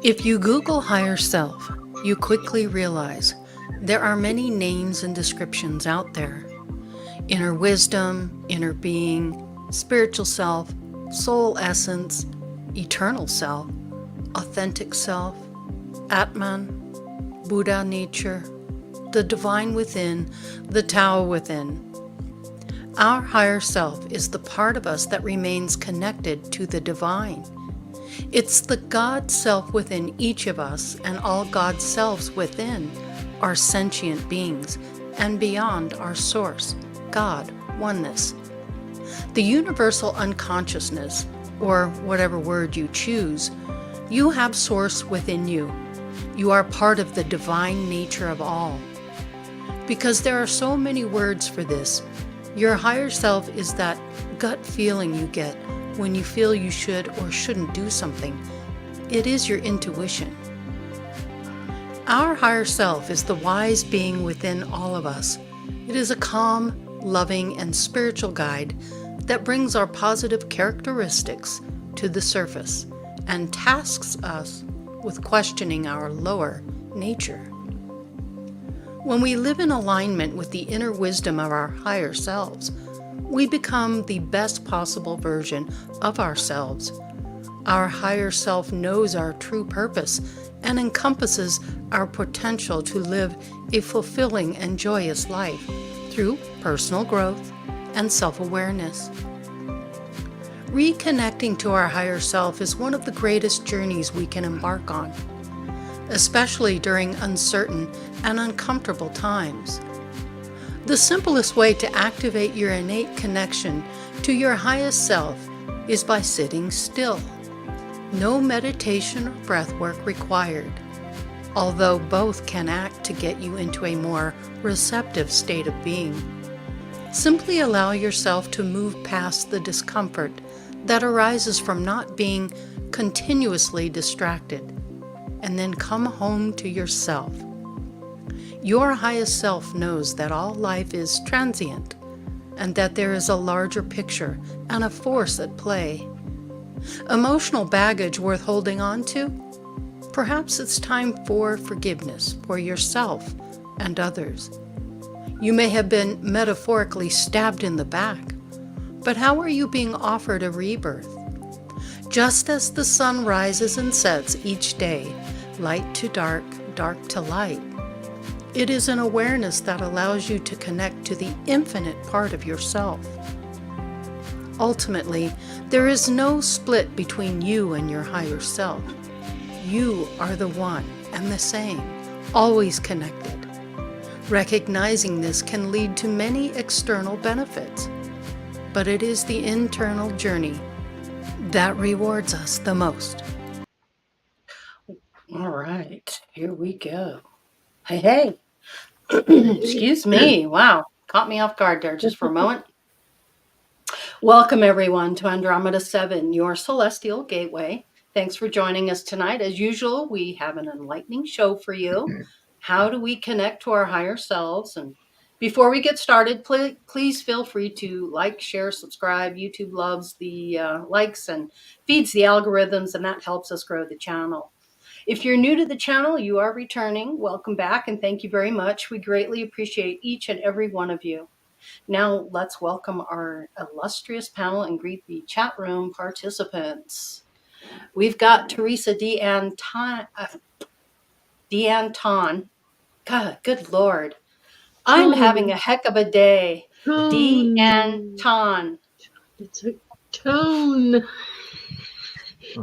If you Google higher self, you quickly realize there are many names and descriptions out there. Inner wisdom, inner being, spiritual self, soul essence, eternal self, authentic self, Atman, Buddha nature, the divine within, the Tao within. Our higher self is the part of us that remains connected to the divine. It's the God self within each of us, and all God selves within are sentient beings and beyond our source, God, oneness. The universal unconsciousness, or whatever word you choose, you have source within you. You are part of the divine nature of all. Because there are so many words for this, your higher self is that gut feeling you get when you feel you should or shouldn't do something. It is your intuition. Our higher self is the wise being within all of us. It is a calm, loving, and spiritual guide that brings our positive characteristics to the surface and tasks us with questioning our lower nature. When we live in alignment with the inner wisdom of our higher selves, we become the best possible version of ourselves. Our higher self knows our true purpose and encompasses our potential to live a fulfilling and joyous life through personal growth and self-awareness. Reconnecting to our higher self is one of the greatest journeys we can embark on, especially during uncertain and uncomfortable times. The simplest way to activate your innate connection to your highest self is by sitting still. No meditation or breath work required, although both can act to get you into a more receptive state of being. Simply allow yourself to move past the discomfort that arises from not being continuously distracted, and then come home to yourself. Your highest self knows that all life is transient and that there is a larger picture and a force at play. Emotional baggage worth holding on to? Perhaps it's time for forgiveness for yourself and others. You may have been metaphorically stabbed in the back, but how are you being offered a rebirth? Just as the sun rises and sets each day, light to dark, dark to light, it is an awareness that allows you to connect to the infinite part of yourself. Ultimately, there is no split between you and your higher self. You are the one and the same, always connected. Recognizing this can lead to many external benefits, but it is the internal journey that rewards us the most. All right, here we go. Hey, hey. Excuse me. Wow. Caught me off guard there just for a moment. Welcome, everyone, to Andromeda 7, your celestial gateway. Thanks for joining us tonight. As usual, we have an enlightening show for you. How do we connect to our higher selves? And before we get started, please feel free to like, share, subscribe. YouTube loves the likes and feeds the algorithms, and that helps us grow the channel. If you're new to the channel, you are returning. Welcome back, and thank you very much. We greatly appreciate each and every one of you. Now, let's welcome our illustrious panel and greet the chat room participants. We've got Teresa D'Anton. God, good Lord. I'm having a heck of a day. D'Anton. It's a tone.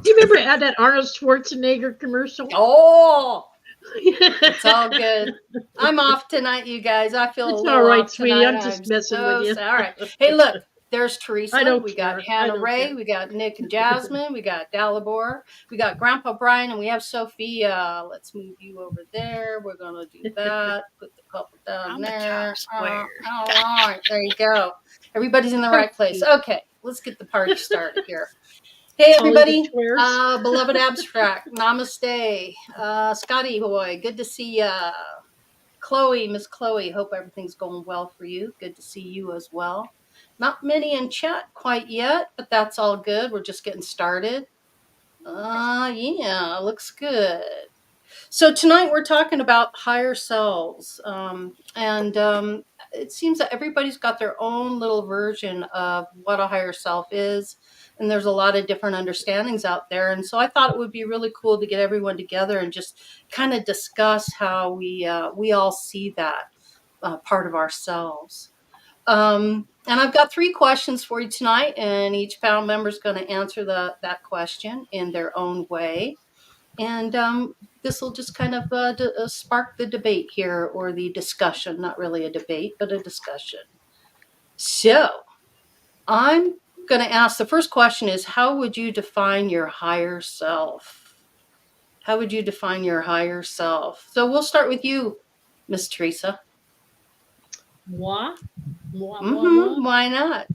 Do you remember that Arnold Schwarzenegger commercial? Oh, it's all good. I'm off tonight, you guys. I feel It's a little all right, off sweetie. tonight. I'm just messing with you. All right. Hey, look, there's Teresa. I don't We care. got Hannah Ray. Care. We got Nick and Jasmine. We got Dalibor. We got Grandpa Brian, and we have Sophia. Let's move you over there. We're gonna do that. Put the couple down there. All right, there you go. Everybody's in the right place. Okay, let's get the party started here. Hey, everybody. Beloved Abstract. Namaste. Scotty boy, good to see ya. Chloe, Miss Chloe, hope everything's going well for you. Good to see you as well. Not many in chat quite yet, but that's all good. We're just getting started. Yeah, looks good. So tonight we're talking about higher selves, and it seems that everybody's got their own little version of what a higher self is, and there's a lot of different understandings out there. And so I thought it would be really cool to get everyone together and just kind of discuss how we all see that part of ourselves. And I've got 3 questions for you tonight, and each panel member is going to answer that question in their own way. And this will just kind of spark the debate here, or the discussion. Not really a debate, but a discussion. So I'm going to ask, the first question is, how would you define your higher self? How would you define your higher self? So we'll start with you, Miss Teresa. Moi? Moi? Why not?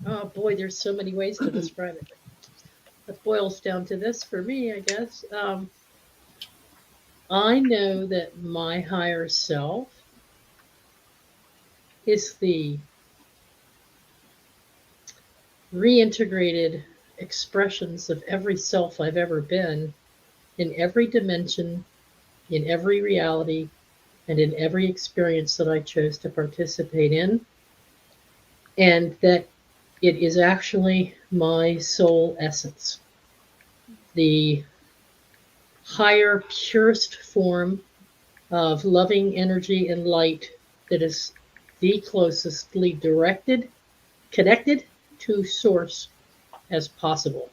Oh boy, there's so many ways to describe it. It boils down to this for me, I guess. I know that my higher self is the reintegrated expressions of every self I've ever been, in every dimension, in every reality, and in every experience that I chose to participate in. And that it is actually my soul essence, the higher, purest form of loving energy and light that is the closestly connected to source as possible.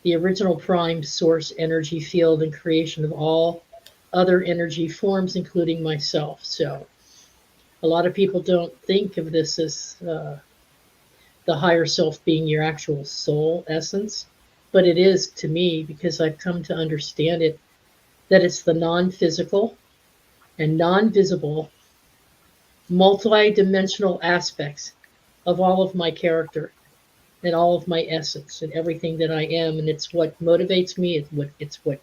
The original prime source energy field and creation of all other energy forms, including myself. So a lot of people don't think of this as the higher self being your actual soul essence, but it is to me, because I've come to understand it, that it's the non-physical and non-visible, multi-dimensional aspects of all of my character and all of my essence and everything that I am. And it's what motivates me. It's what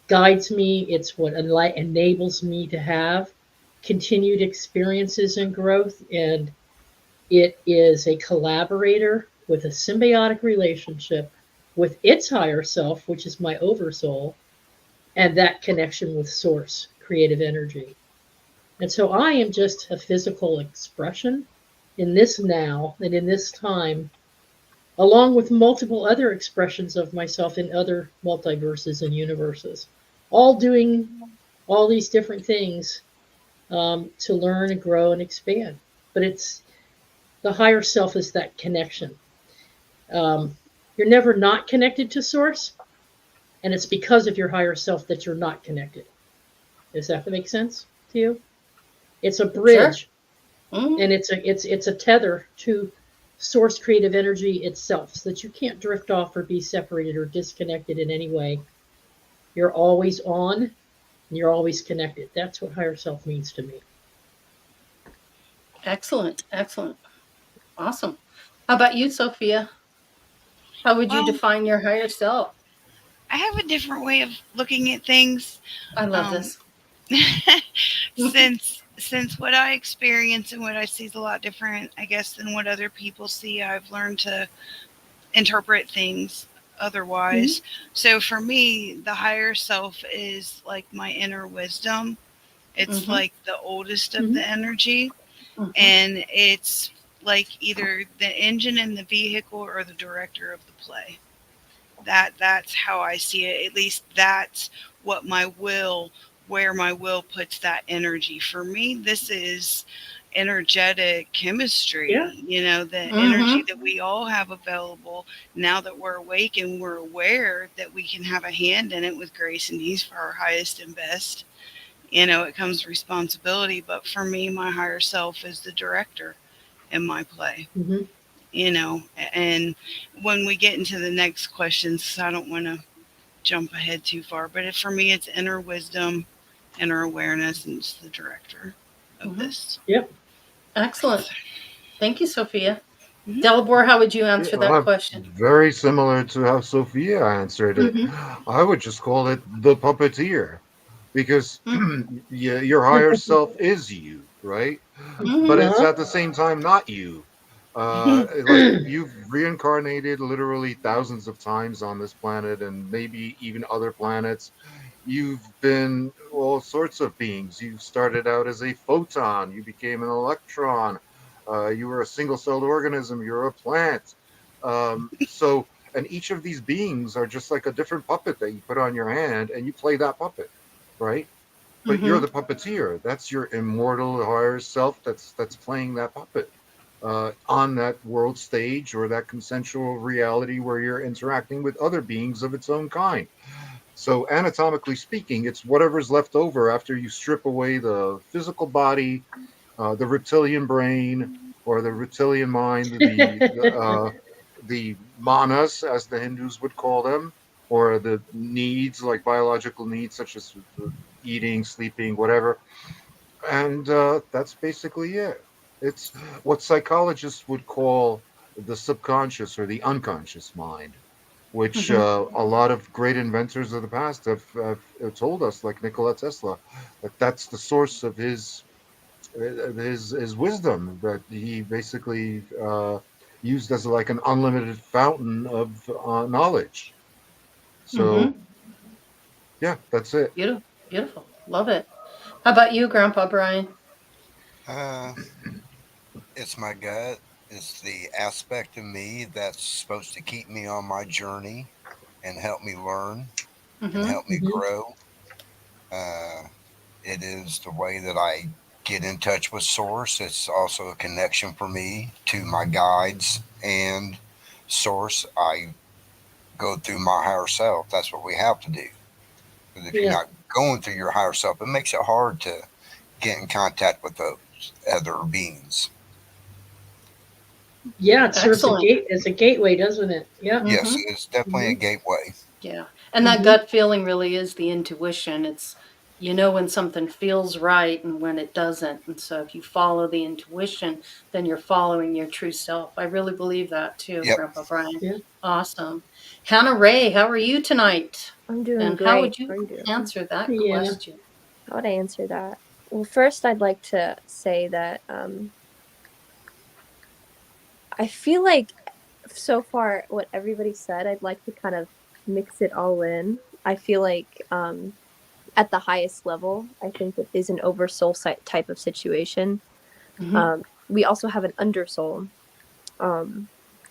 guides me. It's what enables me to have continued experiences and growth. And it is a collaborator with a symbiotic relationship with its higher self, which is my oversoul, and that connection with source, creative energy. And so I am just a physical expression in this now and in this time, along with multiple other expressions of myself in other multiverses and universes, all doing all these different things to learn and grow and expand. But it's the higher self is that connection. You're never not connected to source, and it's because of your higher self that you're not connected. Does that make sense to you? It's a bridge, Sure. Mm-hmm. and it's a tether to source creative energy itself, so that you can't drift off or be separated or disconnected in any way. You're always on, and you're always connected. That's what higher self means to me. Excellent. Awesome. How about you, Sophia? How would you Well, define your higher self? I have a different way of looking at things. I love Um, this. since what I experience and what I see is a lot different, I guess, than what other people see. I've learned to interpret things otherwise. So for me, the higher self is like my inner wisdom. It's Mm-hmm. like the oldest of the energy, Mm-hmm. and it's like either the engine in the vehicle or the director of the play. That's how I see it. At least that's what where my will puts that energy. For me, this is energetic chemistry. Yeah. The energy that we all have available now that we're awake and we're aware that we can have a hand in it with grace and ease for our highest and best. It comes responsibility, but for me, my higher self is the director in my play. Mm-hmm. And when we get into the next questions, I don't want to jump ahead too far, but for me, it's inner wisdom, inner awareness, and it's the director of this. Yep. Excellent. Thank you, Sophia. Mhm. Delabor, how would you answer that question? Very similar to how Sophia answered it. I would just call it the puppeteer, because your higher self is you, right? But it's Uh-huh. at the same time not you. Like you've reincarnated literally thousands of times on this planet and maybe even other planets. You've been all sorts of beings. You started out as a photon, you became an electron, you were a single celled organism, you're a plant. So, and each of these beings are just like a different puppet that you put on your hand and you play that puppet, right? But you're Mm-hmm. the puppeteer. That's your immortal higher self that's playing that puppet on that world stage or that consensual reality where you're interacting with other beings of its own kind. So, anatomically speaking, it's whatever's left over after you strip away the physical body, the reptilian brain, or the reptilian mind, the manas, as the Hindus would call them, or the needs like biological needs such as eating, sleeping, whatever. And that's basically it. It's what psychologists would call the subconscious or the unconscious mind, which Mm-hmm. a lot of great inventors of the past have told us, like Nikola Tesla, that that's the source of his wisdom that he basically used as like an unlimited fountain of knowledge. So Mm-hmm. yeah, that's it. Beautiful. Beautiful. Love it. How about you, Grandpa Brian? Uh, it's my gut. It's the aspect of me that's supposed to keep me on my journey and help me learn and Mm-hmm. help me grow. Uh, it is the way that I get in touch with Source. It's also a connection for me to my guides and Source. I go through my higher self. That's what we have to do. Because if you're Yeah. not going through your higher self, it makes it hard to get in contact with those other beings. Yeah, it serves a Excellent. gate as a gateway, doesn't it? Yeah. Yes, Mm-hmm. it's definitely a Hmm. gateway. Yeah. And that Hmm. gut feeling really is the intuition. It's, you know, when something feels right and when it doesn't. And so if you follow the intuition, then you're following your true self. I really believe that too, Yep. Grandpa Brian. Yeah. Awesome. Hannah Ray, how are you tonight? I'm doing And how great. would you How are you doing? answer that Yeah. question? How would I answer that? Well, first, I'd like to say that I feel like so far, what everybody said, I'd like to kind of mix it all in. I feel like at the highest level, I think it is an oversoul type of situation. Mm-hmm. We also have an undersoul. Um,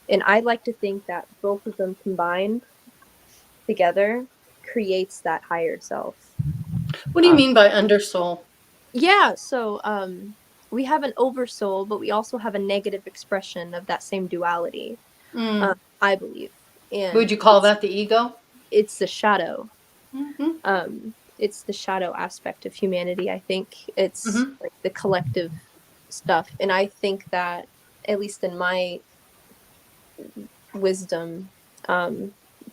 and I like to think that both of them combined together creates that higher self. What do you Um, mean by undersoul? Yeah, so we have an oversoul, but we also have a negative expression of that same duality, Mm. I believe. Would And you call that the ego? it's the shadow. Mm-hmm. It's the shadow aspect of humanity. I think it's Mm-hmm. like the collective stuff. And I think that, at least in my wisdom,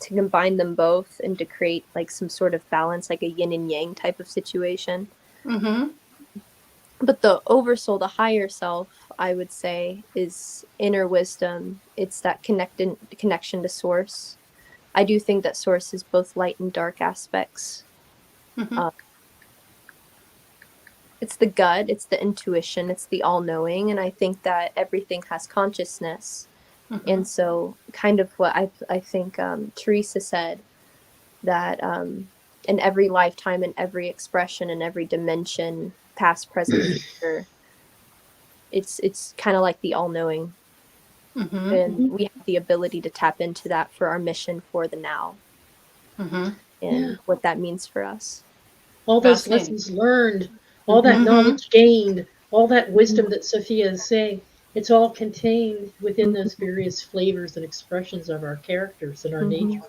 to combine them both and to create like some sort of balance, like a yin and yang type of situation. Mm-hmm. But the oversoul, the higher self, I would say, is inner wisdom. It's that connection to source. I do think that source is both light and dark aspects. Mm-hmm. Uh, it's the gut, it's the intuition, it's the all knowing. And I think that everything has consciousness. Mm-hmm. And so, kind of what I think Teresa said, that in every lifetime, in every expression, in every dimension, past, present, future, it's kind of like the all knowing, Mm-hmm. and Hmm. we have the ability to tap into that for our mission for the now Mm-hmm. Yeah. and what that means for us. All those Fascinating. lessons learned, all Hmm. that Mm-hmm. knowledge gained, all that wisdom that Sophia is saying, it's all contained within those various flavors and expressions of our characters and our Hmm. nature.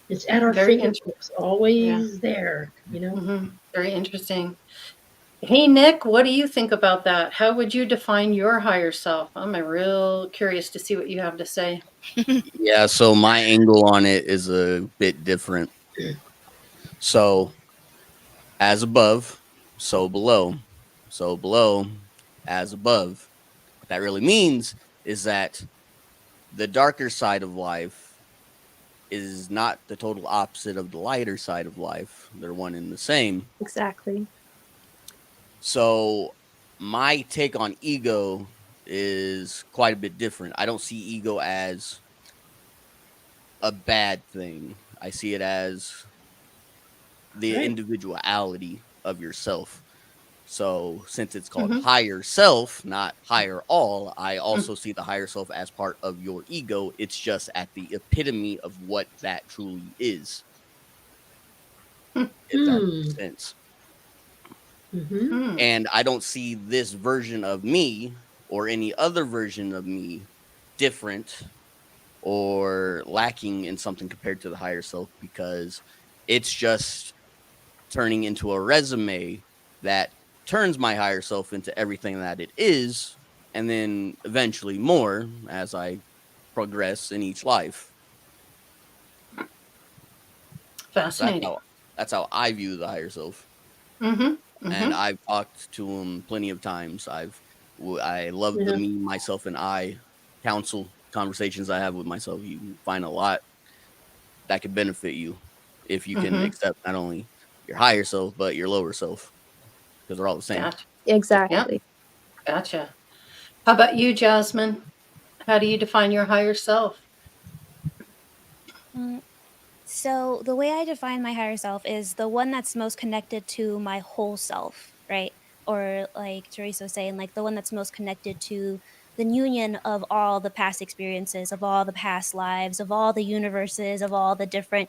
It's at our Very interesting. fingertips, Yeah. always there, you know? Mm-hmm. Very interesting. Hey, Nick, what do you think about that? How would you define your higher self? I'm real curious to see what you have to say. Yeah, so my angle on it is a bit different. So, as above, so below. So below, as above. What that really means is that the darker side of life is not the total opposite of the lighter side of life. They're one and the same. Exactly. So, my take on ego is quite a bit different. I don't see ego as a bad thing. I see it as the Right. individuality of yourself. So, since it's called Mhm. higher self, not higher all, I Mm. also see the higher self as part of your ego. It's just at the epitome of what that truly is, if that Hmm. makes sense. Mm-hmm. Hmm. And I don't see this version of me or any other version of me different or lacking in something compared to the higher self, because it's just turning into a resume that turns my higher self into everything that it is, and then eventually more as I progress in each life. So Fascinating. that's how I view the higher self. Mhm. And Mhm. I've talked to him plenty of times. I love the Yeah. me, myself, and I counsel conversations I have with myself. You can find a lot that could benefit you if you can Mhm. accept not only your higher self but your lower self, because they're all the same. Gotcha. Just one. Yep. Exactly. Gotcha. How about you, Jasmine? How do you define your higher self? Mm, So the way I define my higher self is the one that's most connected to my whole self, right? Or like Teresa was saying, like the one that's most connected to the union of all the past experiences, of all the past lives, of all the universes, of all the different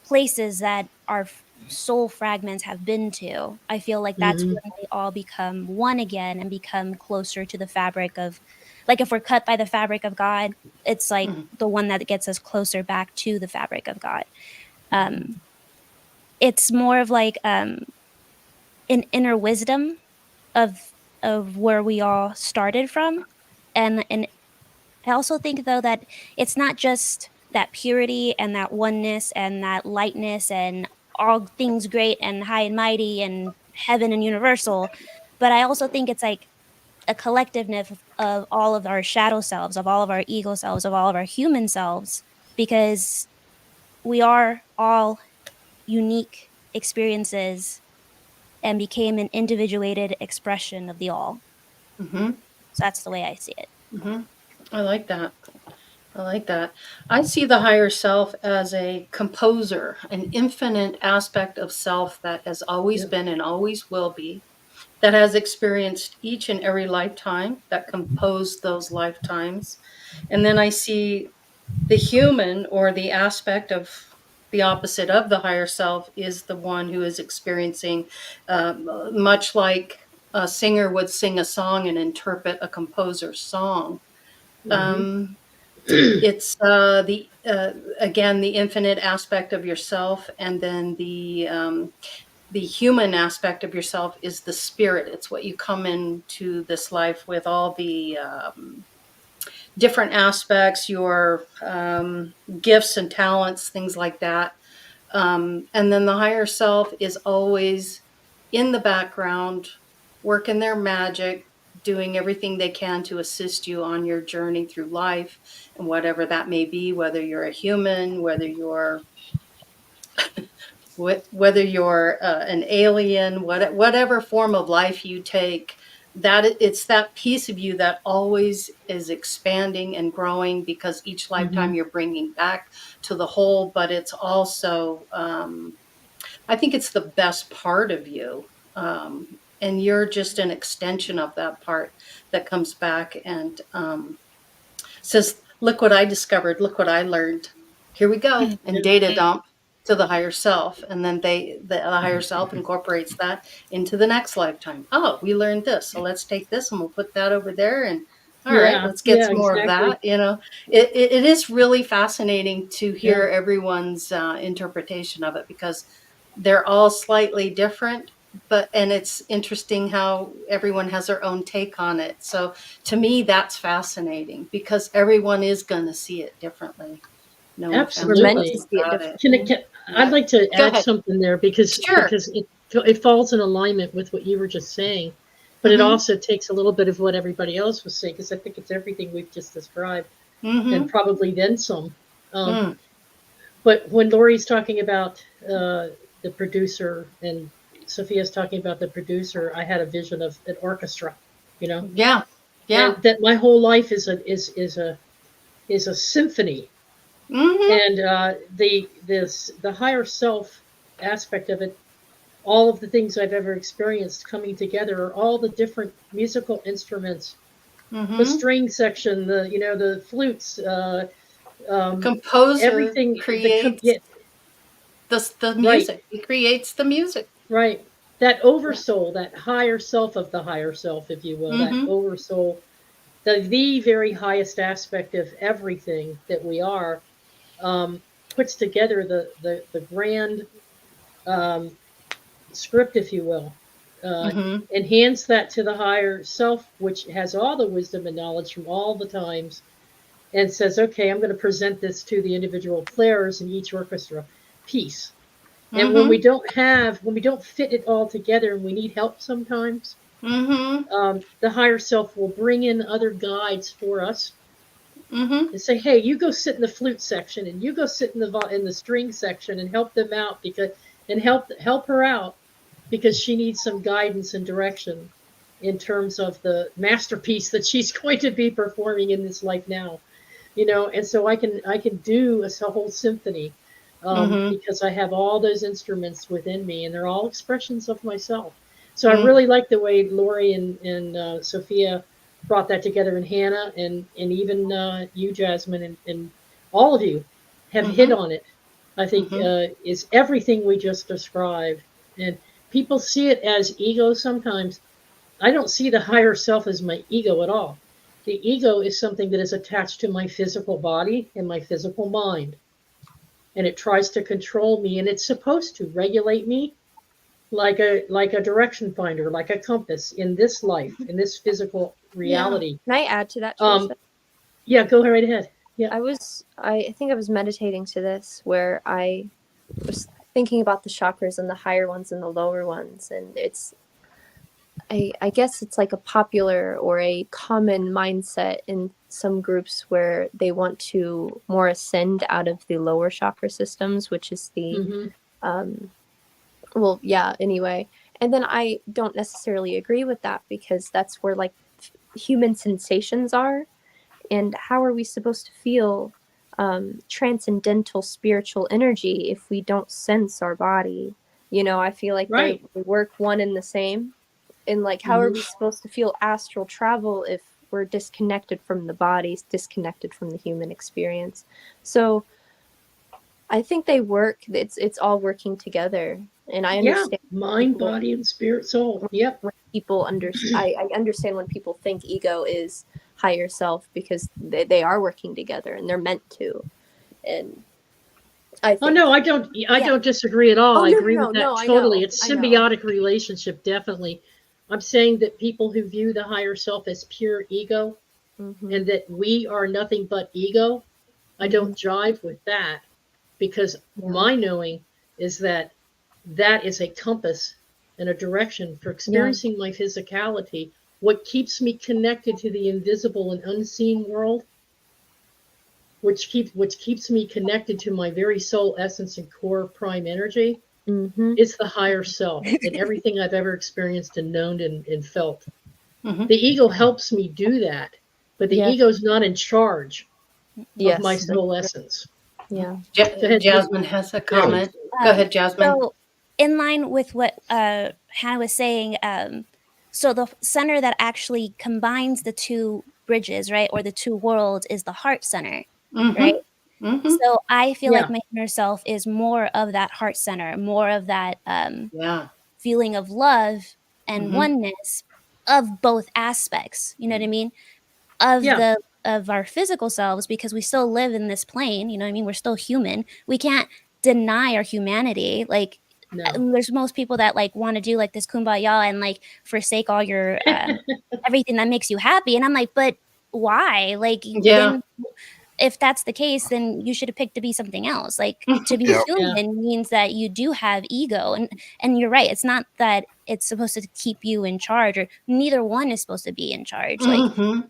places that our soul fragments have been to. I feel like that's Mm-hmm. when they all become one again and become closer to the fabric of, like, if we're cut by the fabric of God, it's like Mhm. the one that gets us closer back to the fabric of God. Um, it's more of like an inner wisdom of where we all started from, and I also think though that it's not just that purity and that oneness and that lightness and all things great and high and mighty and heaven and universal, but I also think it's like a collectiveness of all of our shadow selves, of all of our ego selves, of all of our human selves, because we are all unique experiences and became an individuated expression of the all. Mhm. So that's the way I see it. Mhm. I like that. I like that. I see the higher self as a composer, an infinite aspect of self that has always Yep. been and always will be, that has experienced each and every lifetime, that composed those lifetimes. And then I see the human, or the aspect of the opposite of the higher self, is the one who is experiencing, much like a singer would sing a song and interpret a composer's song. Mm-hmm. Um, it's the again, the infinite aspect of yourself, and then the human aspect of yourself is the spirit. It's what you come into this life with, all the different aspects, your gifts and talents, things like that. And then the higher self is always in the background, working their magic, doing everything they can to assist you on your journey through life, and whatever that may be, whether you're a human, whether you're an alien, whatever form of life you take, it's that piece of you that always is expanding and growing, because each Mm-hmm. lifetime you're bringing back to the whole. But it's also, I think it's the best part of you. And you're just an extension of that part that comes back and says, look what I discovered, look what I learned. Here we go. And Yeah. data dump to the higher self. And then the higher self incorporates that into the next lifetime. Oh, we learned this. So let's take this and we'll put that over there. And all right, Yeah. let's get Yeah. some more of Exactly. that. It is really fascinating to Yeah. hear everyone's interpretation of it, because they're all slightly different. And it's interesting how everyone has their own take on it. So to me, that's fascinating, because everyone is going to see it differently. No ifs, We're ands, or meant buts to Absolutely. see it about it. differently. I'd Yeah. like to Go add ahead. something there because Sure. it falls in alignment with what you were just saying, but it Mm-hmm. also takes a little bit of what everybody else was saying, because I think it's everything we've just described and Mm-hmm. probably then some. Um, Mm. but when Laurie's talking about the producer and Sophia's talking about the producer, I had a vision of an orchestra, you know, Yeah. Yeah. and that my whole life is a symphony. Mm-hmm. And the higher self aspect of it, all of the things I've ever experienced coming together are all the different musical instruments, the Mm-hmm. string section, the flutes, The composer everything. creates Yeah, the right, music. He creates the music. right. That Yeah. oversoul, that higher self of the higher self, if you will, that Mm-hmm. oversoul, the very highest aspect of everything that we are, puts together the grand um, script, if you will, uh, Mm-hmm. and hands that to the higher self, which has all the wisdom and knowledge from all the times, and says, okay, I'm going to present this to the individual players in each orchestra piece. And Mm-hmm. when we don't fit it all together and we need help sometimes, Mm-hmm. the higher self will bring in other guides for us Mm-hmm. and say, hey, you go sit in the flute section and you go sit in the string section and help them out, because and help her out, because she needs some guidance and direction in terms of the masterpiece that she's going to be performing in this life now. And so I can do a whole symphony, Mm-hmm. because I have all those instruments within me, and they're all expressions of myself. So I really like the way Laurie and Sophia brought that together, and Hannah and even you, Jasmine, and all of you have hit Mm-hmm. on it. I think Mm-hmm. is everything we just described, and people see it as ego sometimes. I don't see the higher self as my ego at all. The ego is something that is attached to my physical body and my physical mind, and it tries to control me, and it's supposed to regulate me like a direction finder, like a compass in this life, in this physical Yeah. reality. Can I add to that, Um, Teresa? yeah, go right ahead. Yeah. I think I was meditating to this, where I was thinking about the chakras and the higher ones and the lower ones, and I guess it's like a popular or a common mindset in some groups where they want to more ascend out of the lower chakra systems, which is the Hmm. um, well, yeah, anyway. And then I don't necessarily agree with that, because that's where like human sensations are. And how are we supposed to feel transcendental spiritual energy if we don't sense our body? I feel like they Right. work one and the same. And like, how are Hmm. we supposed to feel astral travel if we're disconnected from the bodies, disconnected from the human experience? So I think they work. It's all working together, and I Yeah. understand Mind, people body, and spirit, soul. Yep. when people I understand when people think ego is higher self, because they are working together and they're meant to. And I Oh think, no, I don't. I yeah. don't disagree at all. Oh, I no, agree no, with no, that no, totally. It's I know. symbiotic relationship, definitely. I'm saying that people who view the higher self as pure ego, Mm-hmm. and that we are nothing but ego, I Mm-hmm. don't jive with that, because Yeah. my knowing is that that is a compass and a direction for Yeah. experiencing my physicality. What keeps me connected to the invisible and unseen world, which keeps me connected to my very soul essence and core prime energy, Mm-hmm. is the higher self and everything I've ever experienced and known and felt. Mm-hmm. The ego helps me do that, but the Yeah. ego is not in charge of my Yes. soul essence. Yeah. Go ahead. Jasmine has a Yeah. comment. Go ahead, Jasmine. So, in line with what Hannah was saying, so the center that actually combines the two bridges, right, or the two worlds, is the heart center, right? Mm-hmm. Mm-hmm. So I feel like Yeah. my inner self is more of that heart center, more of that Yeah. feeling of love and Mm-hmm. oneness of both aspects. You know what I mean? Of Yeah. the of our physical selves, because we still live in this plane. You know what I mean? We're still human. We can't deny our humanity. Like No. there's most people that like want to do like this kumbaya and like forsake all your everything that makes you happy, and I'm like, but why? Like Yeah. then if that's the case, then you should have picked to be something else. Like to be Yep. Yeah. human means that you do have ego, and you're right. It's not that it's supposed to keep you in charge, or neither one is supposed to be in charge. Like Mm-hmm.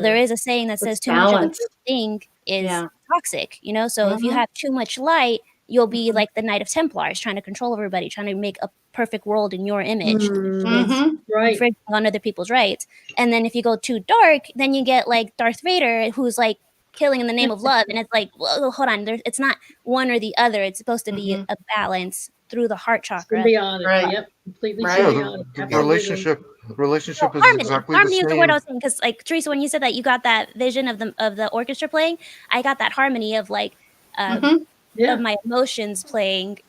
there No. is a saying that says It's too much of a balance. good thing is Yeah. toxic. So if you Mm-hmm. have too much light, you'll be like the Knight of Templars, trying to control everybody, trying to make a perfect world in your image, Mm-hmm. Right. infringing on other people's rights. And then if you go too dark, then you get like Darth Vader, who's like killing in the name of love. And it's like, well, hold on, it's not one or the other. It's supposed to be a balance through the heart chakra. Symbiotic. Right. Yep. Completely Right. Yeah, symbiotic. the Absolutely. relationship is Harmony. exactly Harmony the is the word I same. was saying, because like Teresa, when you said that you got that vision of the orchestra playing, I got that harmony of like Mm-hmm. Yeah. of my emotions playing.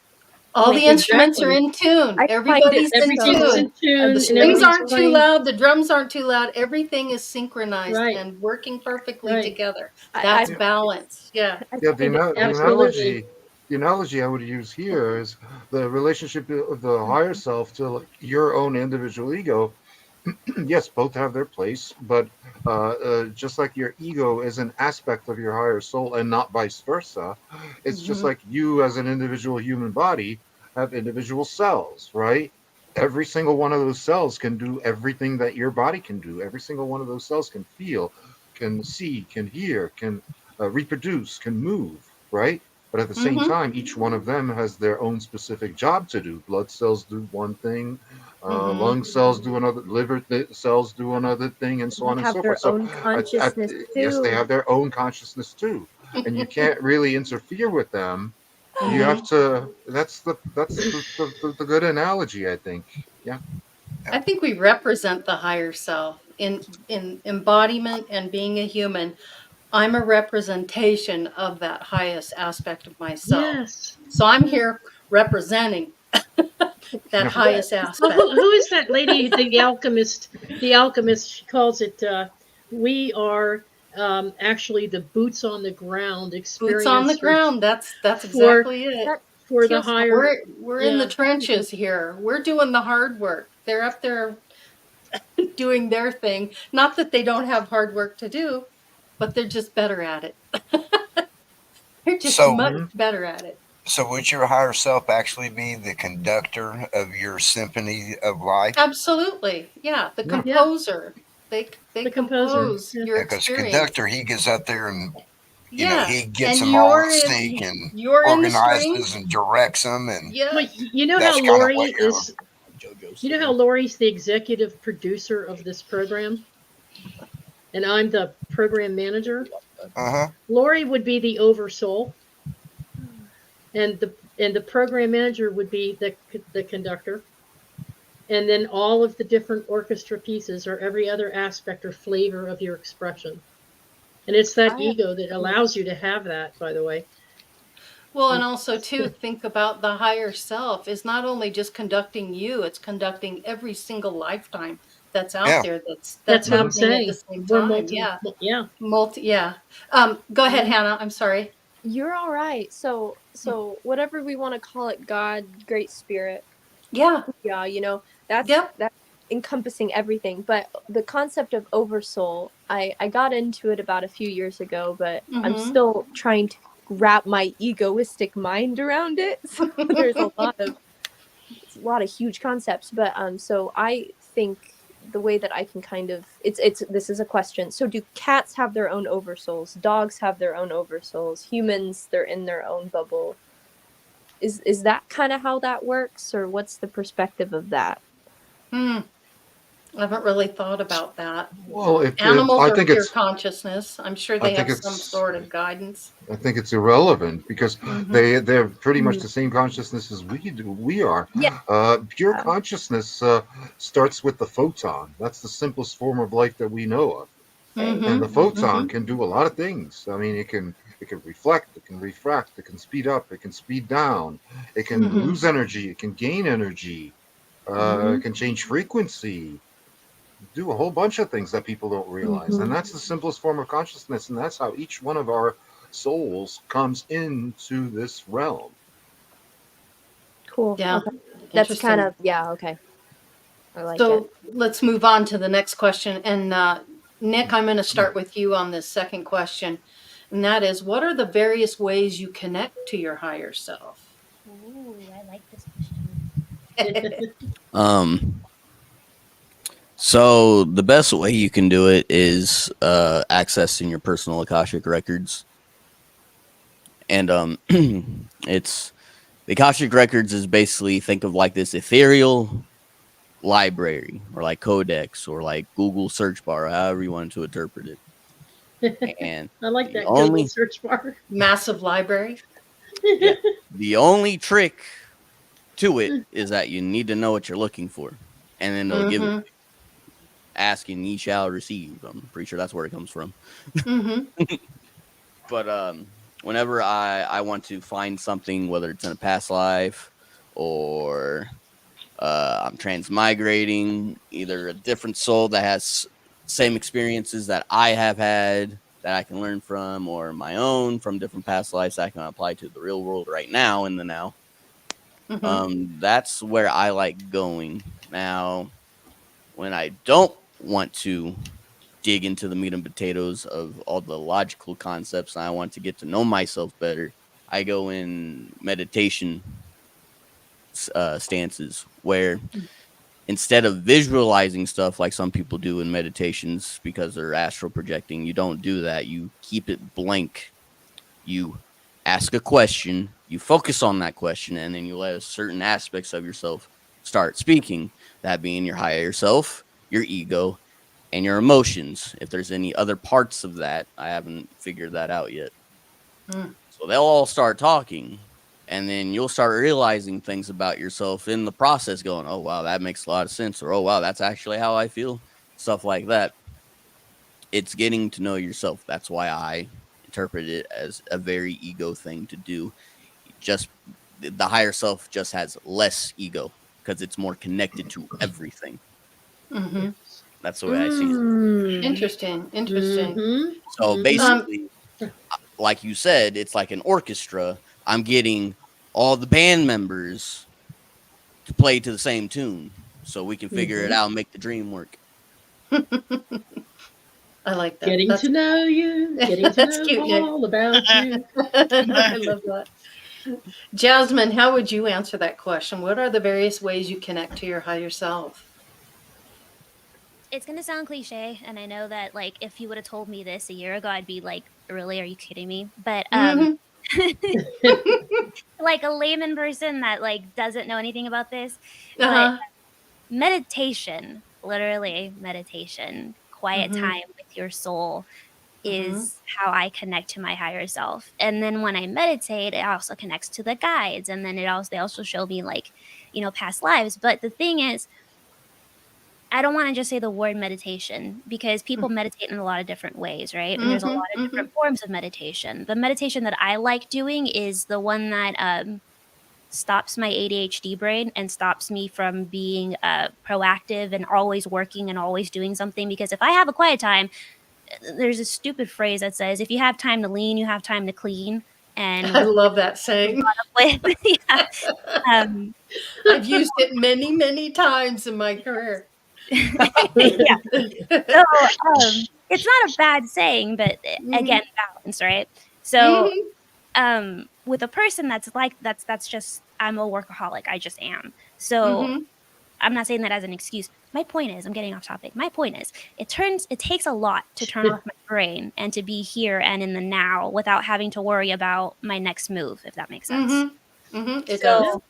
All with the instruments are in tune. I find Everybody's it in Everything's so tune. in tune The and strings everything's aren't too playing. loud. The drums aren't too loud. Everything is synchronized Right. and working perfectly Right. together. I That's balance. Yeah. I Yeah, find it Absolutely. the analogy I would use here is the relationship of the higher self to like your own individual ego. Yes, both have their place, but just like your ego is an aspect of your higher soul and not vice versa, it's just Mhm. like you as an individual human body have individual cells, right? Every single one of those cells can do everything that your body can do. Every single one of those cells can feel, can see, can hear, can reproduce, can move, right? But at the same Mhm. time, each one of them has their own specific job to do. Blood cells do one thing, Mhm. lung cells do another, cells do another thing, and so they on and have so their forth. So, own consciousness yes, they too. have their own consciousness too, and you can't really interfere with them. You Mhm. have to. That's the good analogy, I think. Yeah. I think we represent the higher self in embodiment and being a human. I'm a representation of that highest aspect of myself. Yes. So I'm here representing that Yeah. highest Well, aspect. who is that lady? The alchemist. The alchemist. She calls it. We are actually the boots on the ground Boots on the experiencers ground. That's for exactly it. That for the feels higher. We're in the Yeah. trenches here. We're doing the hard work. They're up there doing their thing. Not that they don't have hard work to do, but they're just better at it. They're just So, much Mhm. better at it. so would your higher self actually be the conductor of your symphony of life? Absolutely. Yeah, the Yeah. Yeah. composer. They The composer. compose Yeah. your Because experience. conductor, he gets out there and Yeah. he gets And them all in sync and you're in the organizes strings. and directs them, and Yeah. Well, you know how that's kind of what Laurie you're. is. You know how Laurie's the executive producer of this program, and I'm the program manager. Uh-huh. Laurie would be the oversoul, and the program manager would be the conductor, and then all of the different orchestra pieces or every other aspect or flavor of your expression. And it's that I have ego that allows you to have that, by the way. Well, and also too, think about the higher self is not only just conducting you, it's conducting every single lifetime that's out Yeah. there that's That's what I'm happening at the saying. same We're time. Yeah. yeah. Yeah. Go ahead, Hannah. I'm sorry. You're all right. So whatever we want to call it, God, Great Spirit, Yeah. yeah, that's Yep. encompassing everything. But the concept of oversoul, I got into it about a few years ago, but I'm Mm-hmm. still trying to wrap my egoistic mind around it. So there's it's a lot of huge concepts. But so I think the way that I can kind of it's this is a question. So do cats have their own oversouls? Dogs have their own oversouls? Humans, they're in their own bubble. Is that kind of how that works, or what's the perspective of that? Hmm. I haven't really thought about that. Well, Animals I are think pure it's consciousness. I'm sure I they think have some it's sort of guidance. I think it's irrelevant because Mm-hmm. they're pretty much Mm. the same consciousness as we do. We are. Yeah. Pure consciousness starts with the photon. That's the simplest form of life that we know of, and the Mm-hmm. photon can do a lot of things. I mean, it can reflect, it can refract, it can speed up, it can speed down, it can Mm-hmm. lose energy, it can gain energy, it can change frequency, do a whole bunch of things that people don't realize. And that's the simplest form of consciousness, and that's how each one of our souls comes into this realm. Cool. Yeah. Okay. That's kind Interesting. of okay. I like So it. let's move on to the next question. And Nick, I'm going to start with you on this second question. And that is, what are the various ways you connect to your higher self? Ooh, I like this question. So the best way you can do it is accessing your personal Akashic records, and it's The Akashic Records is basically, think of like this ethereal library, or like codex, or like Google search bar, however you want to interpret it. And I like the that Google only search bar. Massive library. yeah, the only trick to it is that you need to know what you're looking for, and then they'll give it. Mm-hmm. Ask and ye shall receive. I'm pretty sure that's where it comes from. Mm-hmm. But whenever I want to find something, whether it's in a past life or I'm transmigrating, either a different soul that has same experiences that I have had that I can learn from, or my own from different past lives that I can apply to the real world right now in the now. Mm-hmm. That's where I like going. Now, when I don't want to dig into the meat and potatoes of all the logical concepts and I want to get to know myself better, I go in meditation stances where instead of visualizing stuff like some people do in meditations because they're astral projecting, you don't do that. You keep it blank. You ask a question, you focus on that question, and then you let certain aspects of yourself start speaking, that being your higher self, your ego, and your emotions. If there's any other parts of that, I haven't figured that out yet. Mm. So they'll all start talking, and then you'll start realizing things about yourself in the process, going, oh, wow, that makes a lot of sense. Or, oh, wow, that's actually how I feel. Stuff like that. It's getting to know yourself. That's why I interpret it as a very ego thing to do. Just the higher self just has less ego because it's more connected to everything. Mm-hmm. That's the way I see it. Interesting. Interesting. Mm-hmm. So basically, like you said, it's like an orchestra. I'm getting all the band members to play to the same tune so we can figure it out and make the dream work. I like that. Getting That's to know you, getting to that's know cute, Nick. all about you. I love that. Jasmine, how would you answer that question? What are the various ways you connect to your higher self? It's gonna sound cliche, and I know that like if you would have told me this a year ago, I'd be like, "Really? Are you kidding me?" But Mm-hmm. like a layman person that like doesn't know anything about this, but Uh-huh. meditation, literally meditation, quiet Mm-hmm. time with your soul Mm-hmm. is how I connect to my higher self. And then when I meditate, it also connects to the guides, and then they also show me like, past lives. But the thing is, I don't want to just say the word meditation because people meditate in a lot of different ways, right? And there's a lot Mm-hmm. of Mm-hmm. different forms of meditation. The meditation that I like doing is the one that stops my ADHD brain and stops me from being proactive and always working and always doing something. Because if I have a quiet time, there's a stupid phrase that says, if you have time to lean, you have time to clean. And I with love that saying. with yeah, um, I've used it many, many times in my career. yeah. So it's not a bad saying, but Mm-hmm. again, balance, right? So Mm-hmm. with a person that's just, I'm a workaholic, I just am. So Mm-hmm. I'm not saying that as an excuse. My point is, I'm getting off topic. My point is, it takes a lot to turn off my brain and to be here and in the now without having to worry about my next move, if that makes sense. Mm-hmm. Mm-hmm. It does. So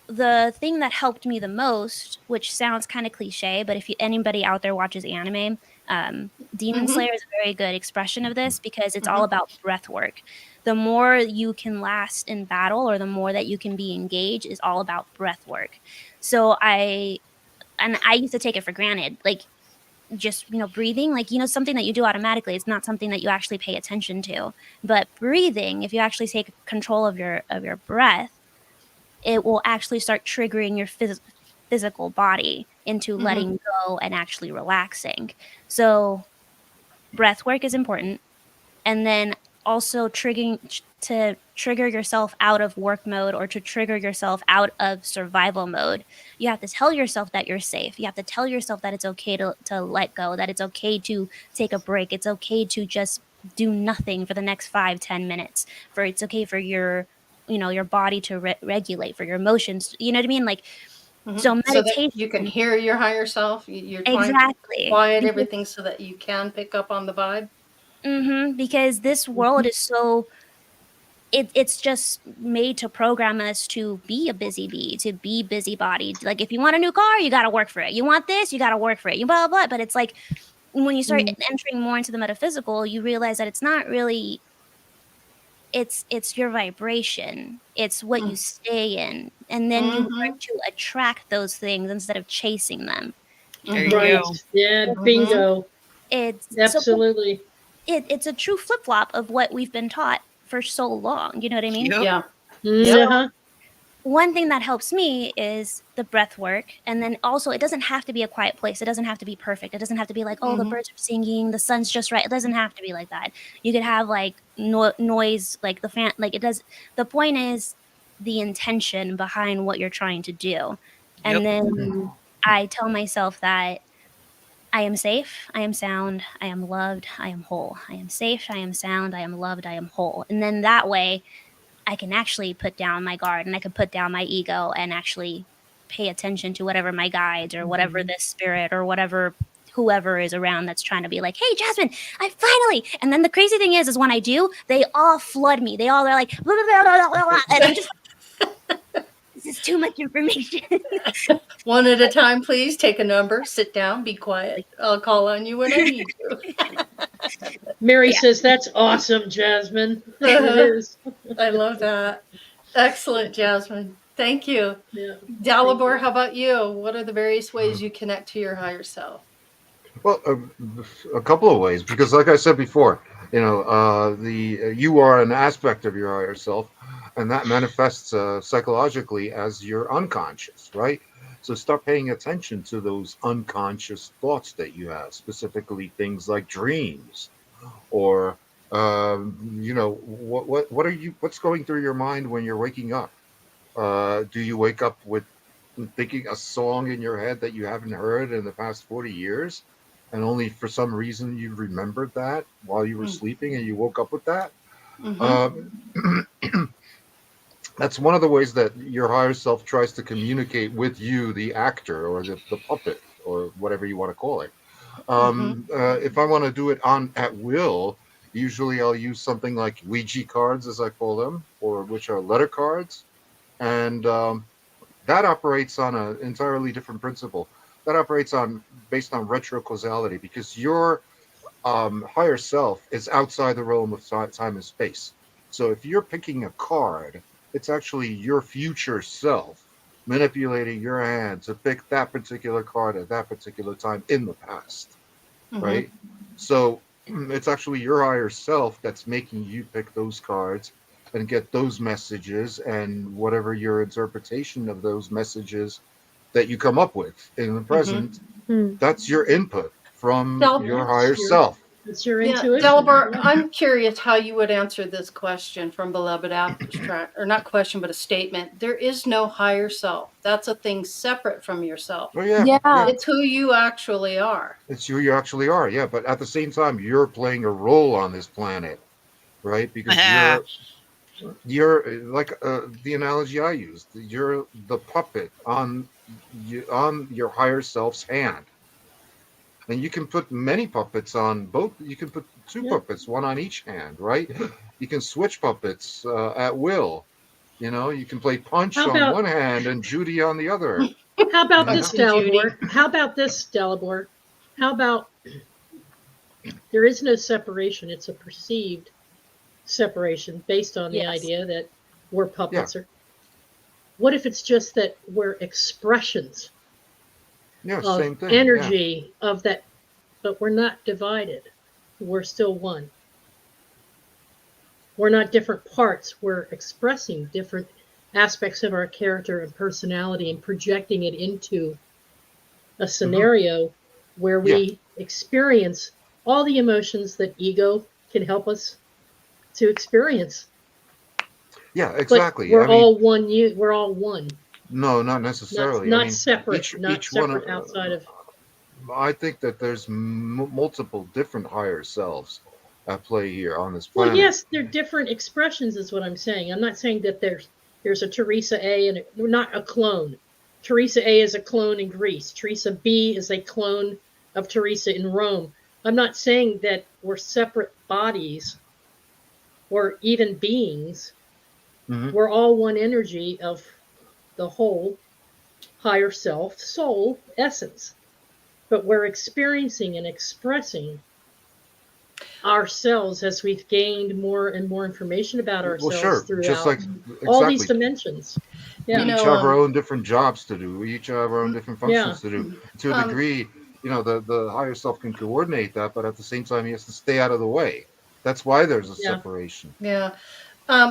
the thing that helped me the most, which sounds kind of cliche, but if anybody out there watches anime, Demon Mm-hmm. Slayer is a very good expression of this because it's all Mm-hmm. about breath work. The more you can last in battle, or the more that you can be engaged, is all about breath work. So I used to take it for granted, like just breathing, like something that you do automatically. It's not something that you actually pay attention to. But breathing, if you actually take control of your breath, it will actually start triggering your physical body into Mm-hmm. letting go and actually relaxing. So breath work is important. And then also to trigger yourself out of work mode, or to trigger yourself out of survival mode, you have to tell yourself that you're safe. You have to tell yourself that it's okay to let go, that it's okay to take a break. It's okay to just do nothing for the next 5-10 minutes, for it's okay for your body to regulate, for your emotions, you know what I mean? Like, so Mm-hmm. So that meditation. you can hear your higher self. You're trying to Exactly. quiet everything so that you can pick up on the vibe. Because this world is so it's just made to program us to be a busy bee, to be busybodied. Like, if you want a new car, you got to work for it. You want this, you got to work for it. You blah, blah, blah. But it's like, when you start entering more into the metaphysical, you realize that it's not really, it's your vibration. It's what you stay in. And then you learn to attract those things instead of chasing them. There you Right. go. Yeah, bingo. It's Absolutely. it's a true flip-flop of what we've been taught for so long. You know what I mean? Yep. Yeah. Uh-huh. One thing that helps me is the breath work. And then also, it doesn't have to be a quiet place. It doesn't have to be perfect. It doesn't have to be like, oh, the birds are singing, the sun's just right. It doesn't have to be like that. You could have like noise, like the fan, like it does. The point is the intention behind what you're trying to do. And then I tell myself that I am safe, I am sound, I am loved, I am whole. I am safe, I am sound, I am loved, I am whole. And then that way, I can actually put down my guard, and I can put down my ego and actually pay attention to whatever my guides or whatever this spirit or whatever whoever is around that's trying to be like, hey, Jasmine, I finally. And then the crazy thing is when I do, they all flood me. They're like, blah, blah, blah, blah, blah, and I'm just, this is too much information. One at a time, please. Take a number, sit down, be quiet. I'll call on you when I need to. Mary says, that's awesome, Jasmine. It is. I love that. Excellent, Jasmine. Thank you. Yeah. Dalibor, how about you? What are the various ways you connect to your higher self? Well, a couple of ways, because like I said before, you are an aspect of your higher self, and that manifests psychologically as your unconscious, right? So start paying attention to those unconscious thoughts that you have, specifically things like dreams, or what's going through your mind when you're waking up? Do you wake up with thinking a song in your head that you haven't heard in the past 40 years? And only for some reason you remembered that while you were sleeping and you woke up with that? That's one of the ways that your higher self tries to communicate with you, the actor or the puppet or whatever you want to call it. If I want to do it at will, usually I'll use something like Ouija cards, as I call them, or which are letter cards. And that operates on an entirely different principle. That operates based on retrocausality, because your higher self is outside the realm of time and space. So if you're picking a card, it's actually your future self manipulating your hand to pick that particular card at that particular time in the past, right? So it's actually your higher self that's making you pick those cards and get those messages and whatever your interpretation of those messages that you come up with in the present. That's your input from your higher self. It's your intuition. Dalibor, I'm curious how you would answer this question from Beloved Abstract, or not question, but a statement. There is no higher self. That's a thing separate from yourself. Oh, yeah. It's who you actually are. It's who you actually are, yeah. But at the same time, you're playing a role on this planet, right? Because you're like the analogy I used. You're the puppet on your higher self's hand. And you can put many puppets on both. You can put two puppets, one on each hand, right? You can switch puppets at will. You can play Punch on one hand and Judy on the other. How about this, Dalibor? How about there is no separation. It's a perceived separation based on the idea that we're puppets. What if it's just that we're expressions of same thing. Energy of that, but we're not divided. We're still one. We're not different parts. We're expressing different aspects of our character and personality and projecting it into a scenario where we experience all the emotions that ego can help us to experience. Yeah, exactly. But we're all one. We're all one. No, not necessarily. Not separate. Separate outside of. I think that there's multiple different higher selves at play here on this planet. Well, yes, they're different expressions, is what I'm saying. I'm not saying that there's a Teresa A and we're not a clone. Teresa A is a clone in Greece. Teresa B is a clone of Teresa in Rome. I'm not saying that we're separate bodies or even beings. Mhm. We're all one energy of the whole higher self, soul, essence. But we're experiencing and expressing ourselves as we've gained more and more information about Well, ourselves sure. Just throughout like all these exactly. dimensions. We You Yeah. each know, have our own different jobs to do. We each have our own different Yeah. functions to do. To a um, degree, the higher self can coordinate that, but at the same time, he has to stay out of the way. That's why there's a Yeah. separation. yeah.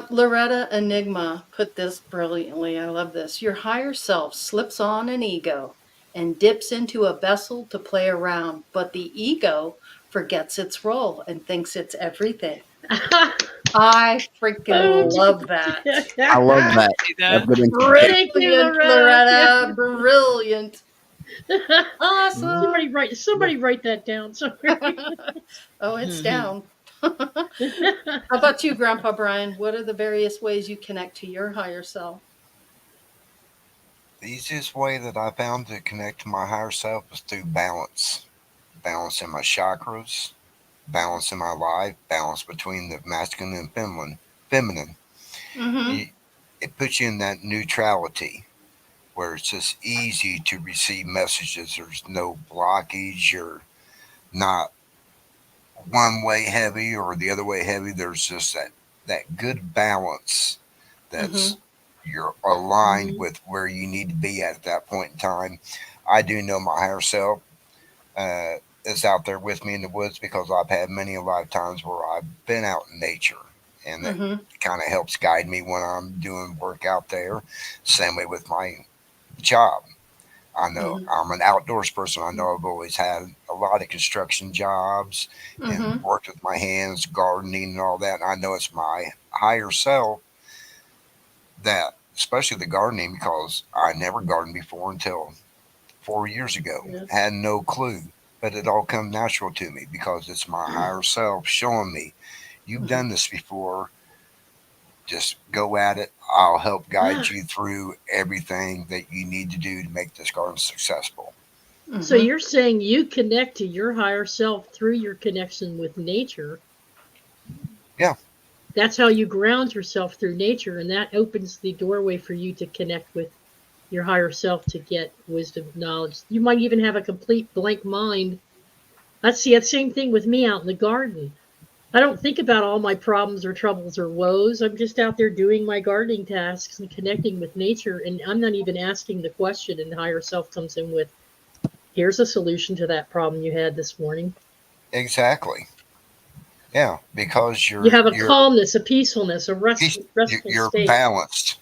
Loretta Enigma put this brilliantly. I love this. Your higher self slips on an ego and dips into a vessel to play around, but the ego forgets its role and thinks it's everything. I freaking love that. I love that. See That's that? good interpretation. Thank you, Brilliant, Loretta. Loretta. Brilliant. Mhm. Awesome. Somebody write that down somewhere. Oh, it's down. How about you, Grandpa Brian? What are the various ways you connect to your higher self? The easiest way that I found to connect to my higher self is through balance. Balance in my chakras, balance in my life, balance between the masculine and feminine. Mm-hmm. You, it puts you in that neutrality where it's just easy to receive messages. There's no blockage. You're not one way heavy or the other way heavy. There's just that good balance Mm-hmm. that's you're aligned Mhm. with where you need to be at that point in time. I do know my higher self uh, is out there with me in the woods because I've had many a lifetimes where I've been out in nature, and that Mm-hmm. kind of helps guide me when I'm doing work out there. Same way with my job. I know Mm-hmm. I'm an outdoors person. I know I've always had a lot of construction jobs and Mm-hmm. worked with my hands, gardening and all that. And I know it's my higher self that, especially the gardening, because I never gardened before until 4 years ago. Yes. Had no clue, but it all come natural to me because it's my higher self showing me, you've Mm-hmm. done this before. Just go at it. I'll help guide you through everything that you need to do to make this garden successful. So Mm-hmm. you're saying you connect to your higher self through your connection with nature. Yeah, That's how you ground yourself through nature, and that opens the doorway for you to connect with your higher self to get wisdom, knowledge. You might even have a complete blank mind. That's the same thing with me out in the garden. I don't think about all my problems or troubles or woes. I'm just out there doing my gardening tasks and connecting with nature, and I'm not even asking the question, and the higher self comes in with, here's a solution to that problem you had this morning. exactly. Yeah, because You you're have a you're calmness, a peacefulness, a restful you're state. balanced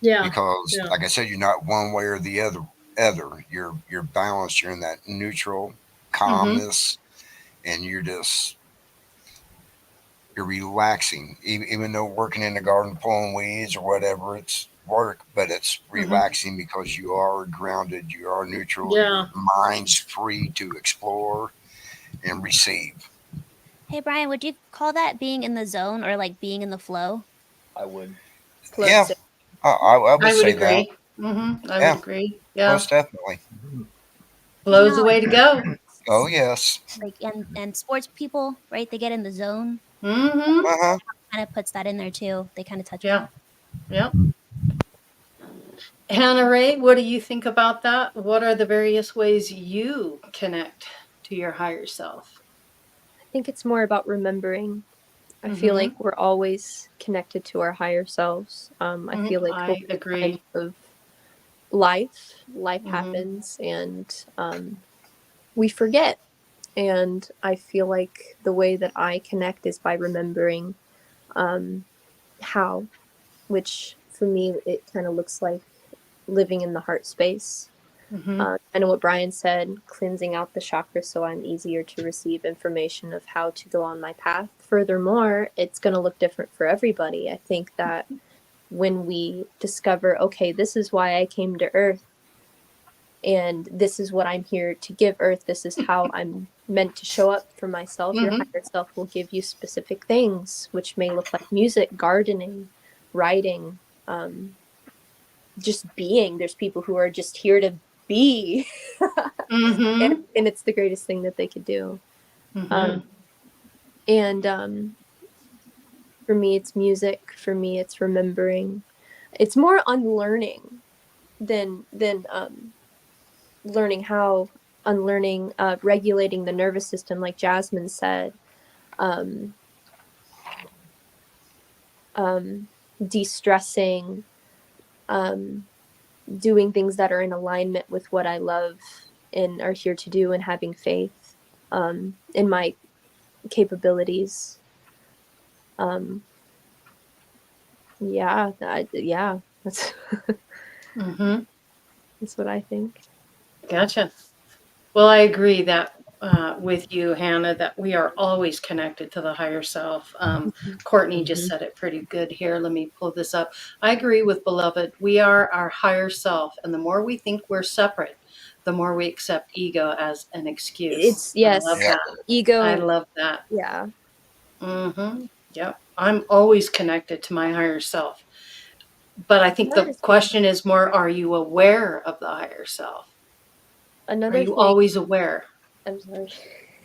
Yeah, because, yeah. like I said, you're not one way or the other. You're balanced. You're in that neutral Mm-hmm. calmness, and you're relaxing. Even though working in the garden, pulling weeds or whatever, it's work, but it's Mm-hmm. relaxing because you are grounded. You are neutral. Your Yeah. mind's free to explore and receive. Hey Brian, would you call that being in the zone or like being in the flow? I would. Flow Yeah, state. I would I would say that. agree. Mm-hmm. I would Yeah, agree. Yeah. most definitely. Mhm. Because you know Flow's how the way to go. Oh yes. like and sports people, right? They get in the zone. Mm-hmm. Uh huh. Kind of puts that in there too. They kind of touch on Yeah. that. Yeah. Hannah Ray, what do you think about that? What are the various ways you connect to your higher self? I think it's more about remembering. I feel Mm-hmm. like we're always connected to our higher selves. I Mm-hmm. feel like over I the times agree. of life Mm-hmm. happens, and we forget. And I feel like the way that I connect is by remembering um, how, which for me, it kind of looks like living in the heart space. Mm-hmm. I know what Brian said, cleansing out the chakras so I'm easier to receive information of how to go on my path. Furthermore, it's going to look different for everybody. I think that when we discover, okay, this is why I came to Earth, and this is what I'm here to give Earth, this is how I'm meant to show up for myself, your Mm-hmm. higher self will give you specific things, which may look like music, gardening, writing, um, just being. There's people who are just here to be. Mm-hmm. And it's the greatest thing that they could do. Mm-hmm. Um, and For me, it's music. For me, it's remembering. It's more unlearning than learning how, unlearning, regulating the nervous system, like Jasmine said, um, de-stressing, doing things that are in alignment with what I love and are here to do, and having faith in my capabilities. Yeah, that's Mm-hmm. that's what I think. Gotcha. Well, I agree that with you, Hannah, that we are always connected to the higher self. Courtney just said it pretty good here. Let me pull this up. I agree with Beloved. We are our higher self, and the more we think we're separate, the more we accept ego as an excuse. It's, I yes, love Yep. that. I ego. love that. Yeah. Mm-hmm. Yep. I'm always connected to my higher self. But I think the Another thing, question is more, are you aware of the higher self? Are another you thing, always aware? I'm sorry.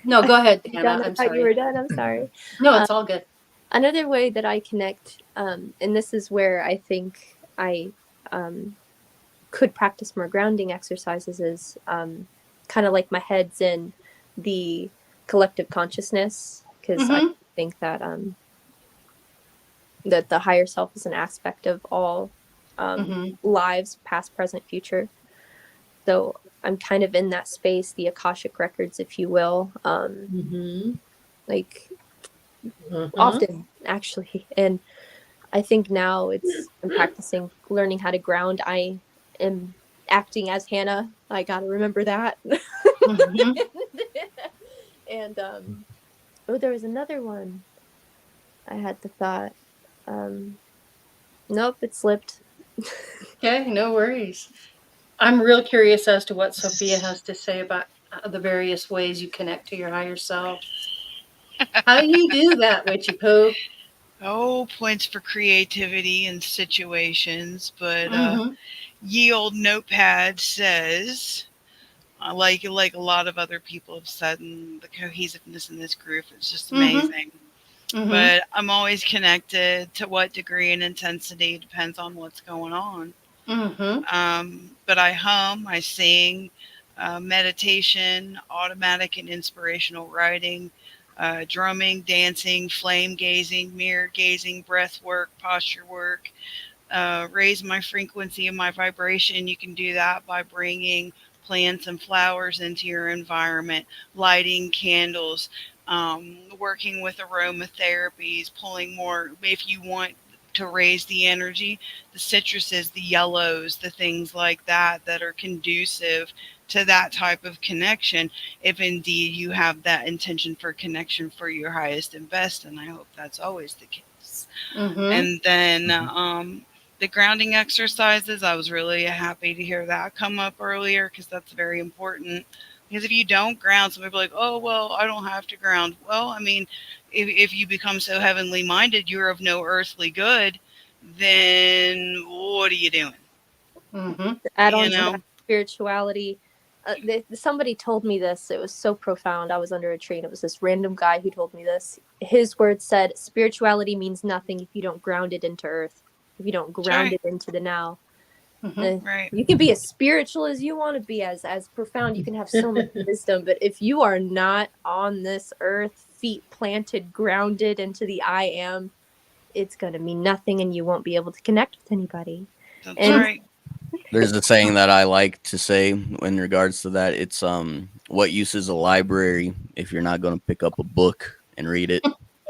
No, go ahead, You Hannah. done? I I'm thought you sorry. were done. I'm sorry. No, it's all good. Another way that I connect, and this is where I think I could practice more grounding exercises, is kind of like my head's in the collective consciousness, because I Mm-hmm. think that that the higher self is an aspect of all Mm-hmm. lives, past, present, future. So I'm kind of in that space, the Akashic records, if you will, like often actually. And I think now I'm practicing learning how to ground. I am acting as Hannah. I got to remember that. Mm-hmm. And oh, there was another one. I had the thought. Um, nope, it slipped. Okay, no worries. I'm real curious as to what Sophia has to say about the various ways you connect to your higher self. How do you do that, Witchy Poo? Oh, points for creativity in situations, but Mm-hmm. ye old notepad says, like a lot of other people have said, and the cohesiveness in this group is just Mm-hmm. amazing. Mm-hmm. But I'm always connected. To what degree and intensity depends on what's going on. Mm-hmm. But I hum, I sing, meditation, automatic and inspirational writing, drumming, dancing, flame gazing, mirror gazing, breath work, posture work, raise my frequency and my vibration. You can do that by bringing plants and flowers into your environment, lighting candles, working with aromatherapies, pulling more. If you want to raise the energy, the citruses, the yellows, the things like that that are conducive to that type of connection, if indeed you have that intention for connection for your highest and best. And I hope that's always the case. Mm-hmm. And then the grounding exercises, I was really happy to hear that come up earlier, because that's very important. Because if you don't ground, some people are like, oh, well, I don't have to ground. Well, I mean, if you become so heavenly minded, you're of no earthly good, then what are you doing? Mm-hmm. Add You on to know? that, spirituality. Somebody told me this. It was so profound. I was under a tree, and it was this random guy who told me this. His words said, "Spirituality means nothing if you don't ground it into earth, if you don't That's ground right. it into the now." Mm-hmm. Right. You can be as spiritual as you want to be, as profound. You can have so much wisdom, but if you are not on this earth, feet planted, grounded into the I am, it's gonna mean nothing, and you won't be able to connect with anybody. That's And right. There's a saying that I like to say in regards to that. It's what use is a library if you're not going to pick up a book and read it?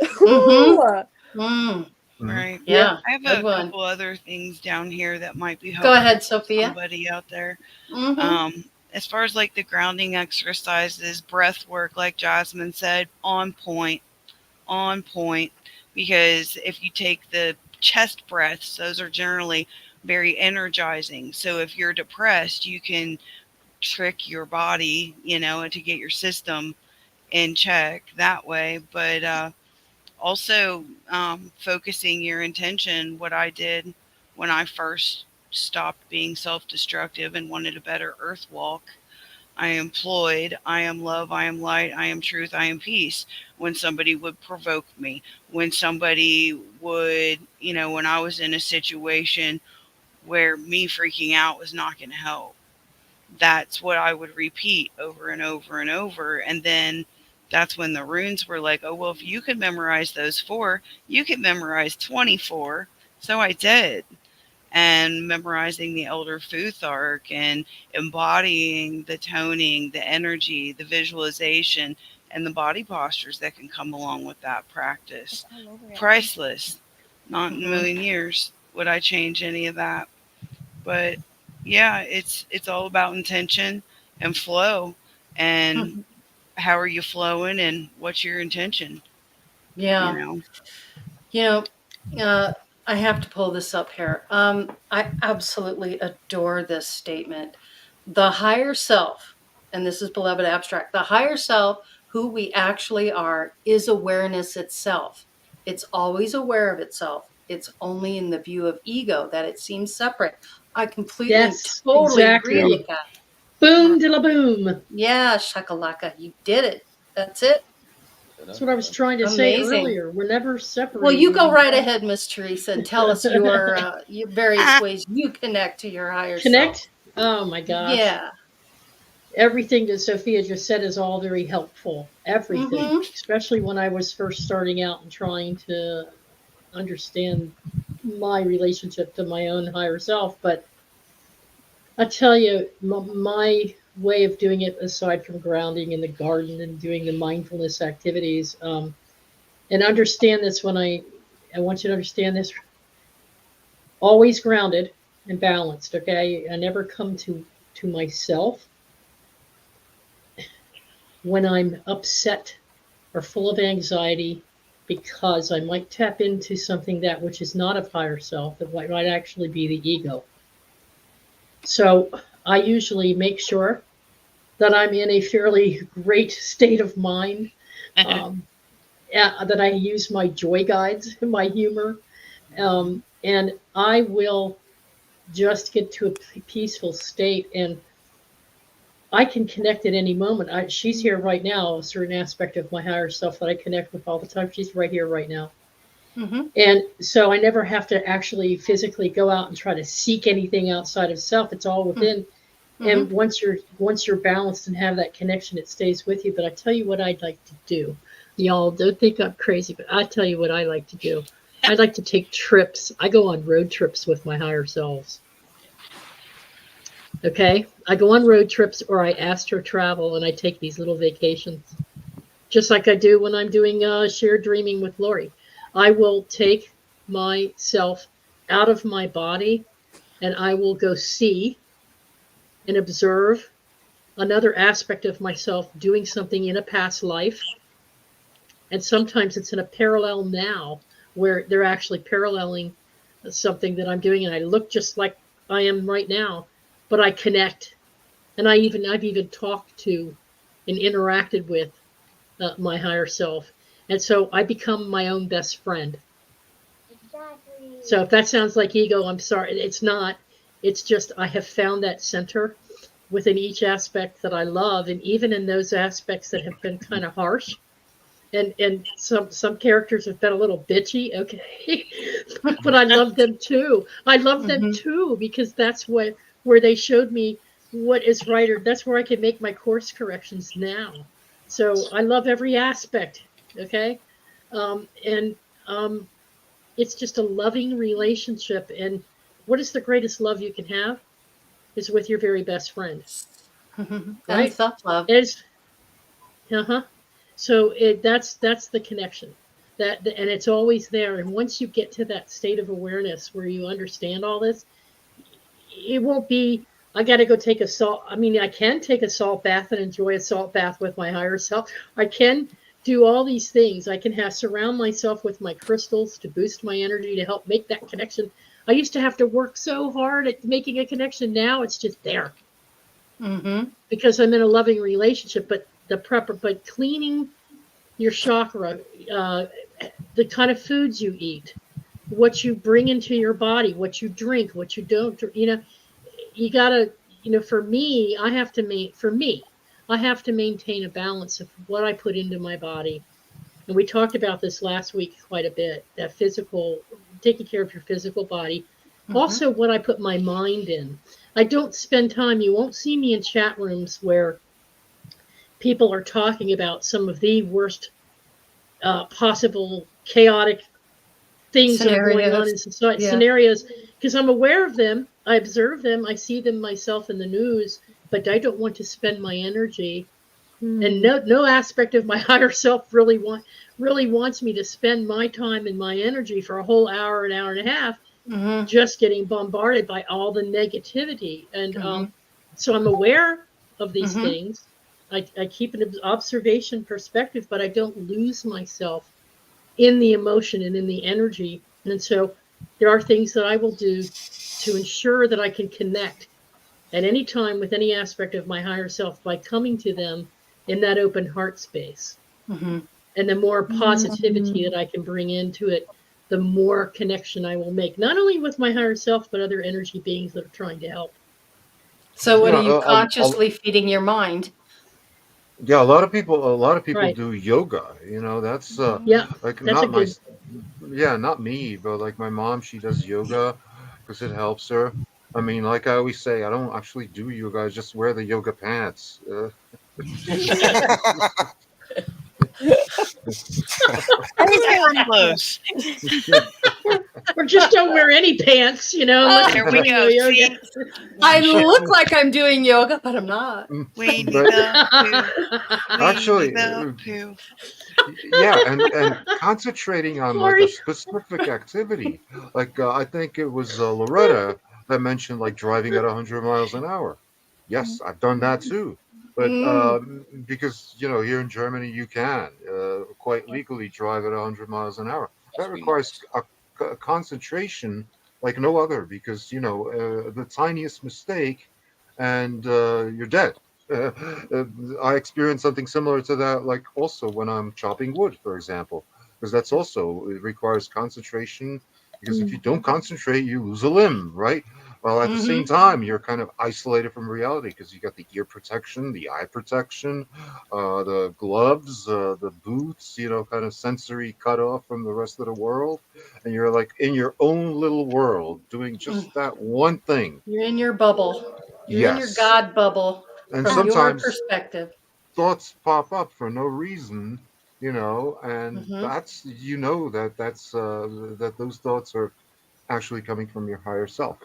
Mm-hmm. Ooh, Mm. Right. yeah, Yeah, I have good a one. couple other things down here that might be Go helpful ahead, for Sophia. somebody out there. Mm-hmm. As far as like the grounding exercises, breath work, like Jasmine said, on point, on point. Because if you take the chest breaths, those are generally very energizing. So if you're depressed, you can trick your body, to get your system in check that way. But also, focusing your intention, what I did when I first stopped being self destructive and wanted a better earth walk, I am employed, I am love, I am light, I am truth, I am peace. When somebody would provoke me, when somebody would, when I was in a situation where me freaking out was not going to help, that's what I would repeat over and over and over. And then that's when the runes were like, oh, well, if you could memorize those 4, you could memorize 24. So I did. And memorizing the Elder Futhark and embodying the toning, the energy, the visualization, and the body postures that can come along with that practice. Priceless. Not in a million years would I change any of that. But yeah, it's all about intention and flow, and how are you flowing and what's your intention, Yeah. you know? You know, I have to pull this up here. I absolutely adore this statement. The higher self, and this is beloved abstract, the higher self, who we actually are, is awareness itself. It's always aware of itself. It's only in the view of ego that it seems separate. I completely, Yes, totally agree exactly. with that. Boom de la boom. Yeah, shakalaka, you did it. That's it. That's what I was trying to say Amazing. earlier. We're never Well, separated. you go right ahead, Miss Teresa, and tell us your various Ah, ways you connect to your higher self. Connect? Oh my gosh. Yeah. Everything that Sophia just said is all very helpful. Everything. Mhm. Especially when I was first starting out and trying to understand my relationship to my own higher self. But I tell you, my way of doing it, aside from grounding in the garden and doing the mindfulness activities, and understand this I want you to understand this, always grounded and balanced. Okay, I never come to myself when I'm upset or full of anxiety, because I might tap into something that which is not of higher self, that might actually be the ego. So I usually make sure that I'm in a fairly great state of mind, um, that I use my joy guides, my humor, and I will just get to a peaceful state, and I can connect at any moment. She's here right now, a certain aspect of my higher self that I connect with all the time. She's right here right now. Mhm. And so I never have to actually physically go out and try to seek anything outside of self. It's all within. And Mhm. once you're balanced and have that connection, it stays with you. But I tell you what I'd like to do. Y'all don't think I'm crazy, but I tell you what I like to do. I'd like to take trips. I go on road trips with my higher selves. Okay, I go on road trips, or I astro travel, and I take these little vacations, just like I do when I'm doing shared dreaming with Laurie. I will take myself out of my body, and I will go see and observe another aspect of myself doing something in a past life. And sometimes it's in a parallel now, where they're actually paralleling something that I'm doing, and I look just like I am right now, but I connect. And I've even talked to and interacted with my higher self. And so I become my own best friend. Exactly. So if that sounds like ego, I'm sorry. It's not. It's just I have found that center within each aspect that I love, and even in those aspects that have been kind of harsh. And some characters have been a little bitchy, okay, but I love them too. I love them Mhm. too, because that's where they showed me what is right, or that's where I can make my course corrections now. So I love every aspect, okay, and it's just a loving relationship. And what is the greatest love you can have? Is with your very best friend, And right? self-love. Is uh-huh. So that's the connection. And it's always there. And once you get to that state of awareness where you understand all this, it won't be, I got to go take a salt. I mean, I can take a salt bath and enjoy a salt bath with my higher self. I can do all these things. I can have surround myself with my crystals to boost my energy, to help make that connection. I used to have to work so hard at making a connection. Now it's just there Mhm. because I'm in a loving relationship. But but cleaning your chakra, uh, the kind of foods you eat, what you bring into your body, what you drink, what you don't, you know, you gotta for me, I have to maintain a balance of what I put into my body. And we talked about this last week quite a bit, that taking care of your physical body. Also, what I put my mind in. I don't spend time, you won't see me in chat rooms where people are talking about some of the worst possible chaotic things that are going on in society, scenarios, because I'm aware of them, I observe them, I see them myself in the news, but I don't want to spend my energy. And no aspect of my higher self really wants me to spend my time and my energy for a whole hour, an hour and a half, just getting bombarded by all the negativity. And so I'm aware of these things. I keep an observation perspective, but I don't lose myself in the emotion and in the energy. And so there are things that I will do to ensure that I can connect at any time with any aspect of my higher self by coming to them in that open heart space. And the more positivity that I can bring into it, the more connection I will make, not only with my higher self, but other energy beings that are trying to help. So what are you consciously feeding your mind? Yeah, a lot of people Right. do yoga. That's Yeah, like that's a not my good. yeah, not me, but like my mom, she does yoga because it helps her. I mean, like I always say, I don't actually do yoga. I just wear the yoga pants. That is That was ironic. close. Or just don't wear any pants, unless There you're we doing go. yoga. See, I one show. look like I'm doing yoga, but I'm not. We need But the poo. We actually, need the poo. yeah, and concentrating on like a Laurie. specific activity. Like I think it was Loretta that mentioned like driving at 100 miles an hour. Yes, I've done that too. But because here in Germany you can quite legally drive at 100 miles an hour. That requires a concentration like no other because the tiniest mistake and you're dead. Uh, uh, I experience something similar to that, like also when I'm chopping wood, for example, because that's also it requires concentration. Because if you don't concentrate, you lose a limb, right? Well, at the same time, you're kind of isolated from reality because you got the ear protection, the eye protection, the gloves, the boots, kind of sensory cut off from the rest of the world, and you're like in your own little world doing just that one thing. You're in your bubble. You're in your Yes, God bubble and from your sometimes perspective. thoughts pop up for no reason, and that's that those thoughts are actually coming from your higher self.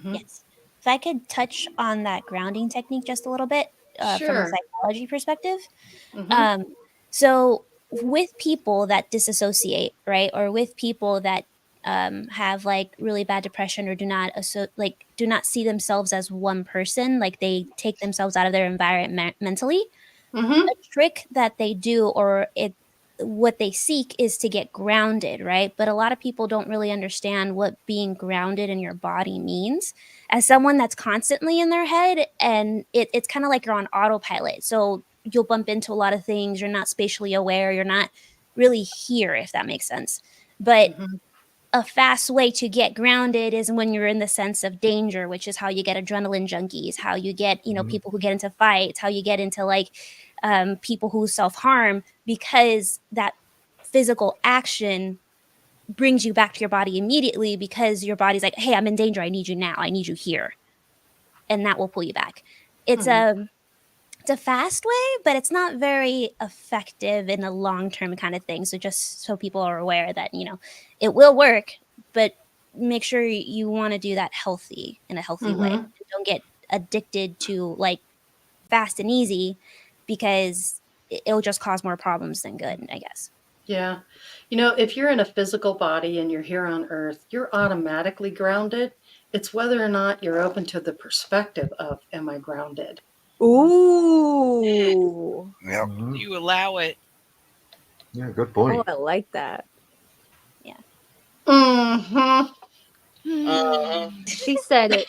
Yes. If I could touch on that grounding technique just a little bit from a Sure. psychology perspective. Mm-hmm. Um, so, with people that disassociate, right, or with people that have like really bad depression or do not see themselves as one person, like they take themselves out of their environment mentally, Mm-hmm. a trick that they do or it what they seek is to get grounded, right? But a lot of people don't really understand what being grounded in your body means. As someone that's constantly in their head, and it's kind of like you're on autopilot. So you'll bump into a lot of things. You're not spatially aware. You're not really here, if that makes sense. But Mm-hmm. a fast way to get grounded is when you're in the sense of danger, which is how you get adrenaline junkies, how you get, Mhm. people who get into fights, how you get into like people who self harm, because that physical action brings you back to your body immediately because your body's like, hey, I'm in danger. I need you now. I need you here. And that will pull you back. It's Mm-hmm. a it's a fast way, but it's not very effective in a long term kind of thing. So just so people are aware that, it will work, but make sure you want to do that healthy in a healthy way. Mm-hmm. Don't get addicted to like fast and easy because it'll just cause more problems than good, I guess. Yeah. If you're in a physical body and you're here on Earth, you're automatically grounded. It's whether or not you're open to the perspective of, am I grounded? Ooh. Yep. Mhm. You allow it. Yeah, good Oh, point. I like that. Yeah. Mm-hmm. She said it.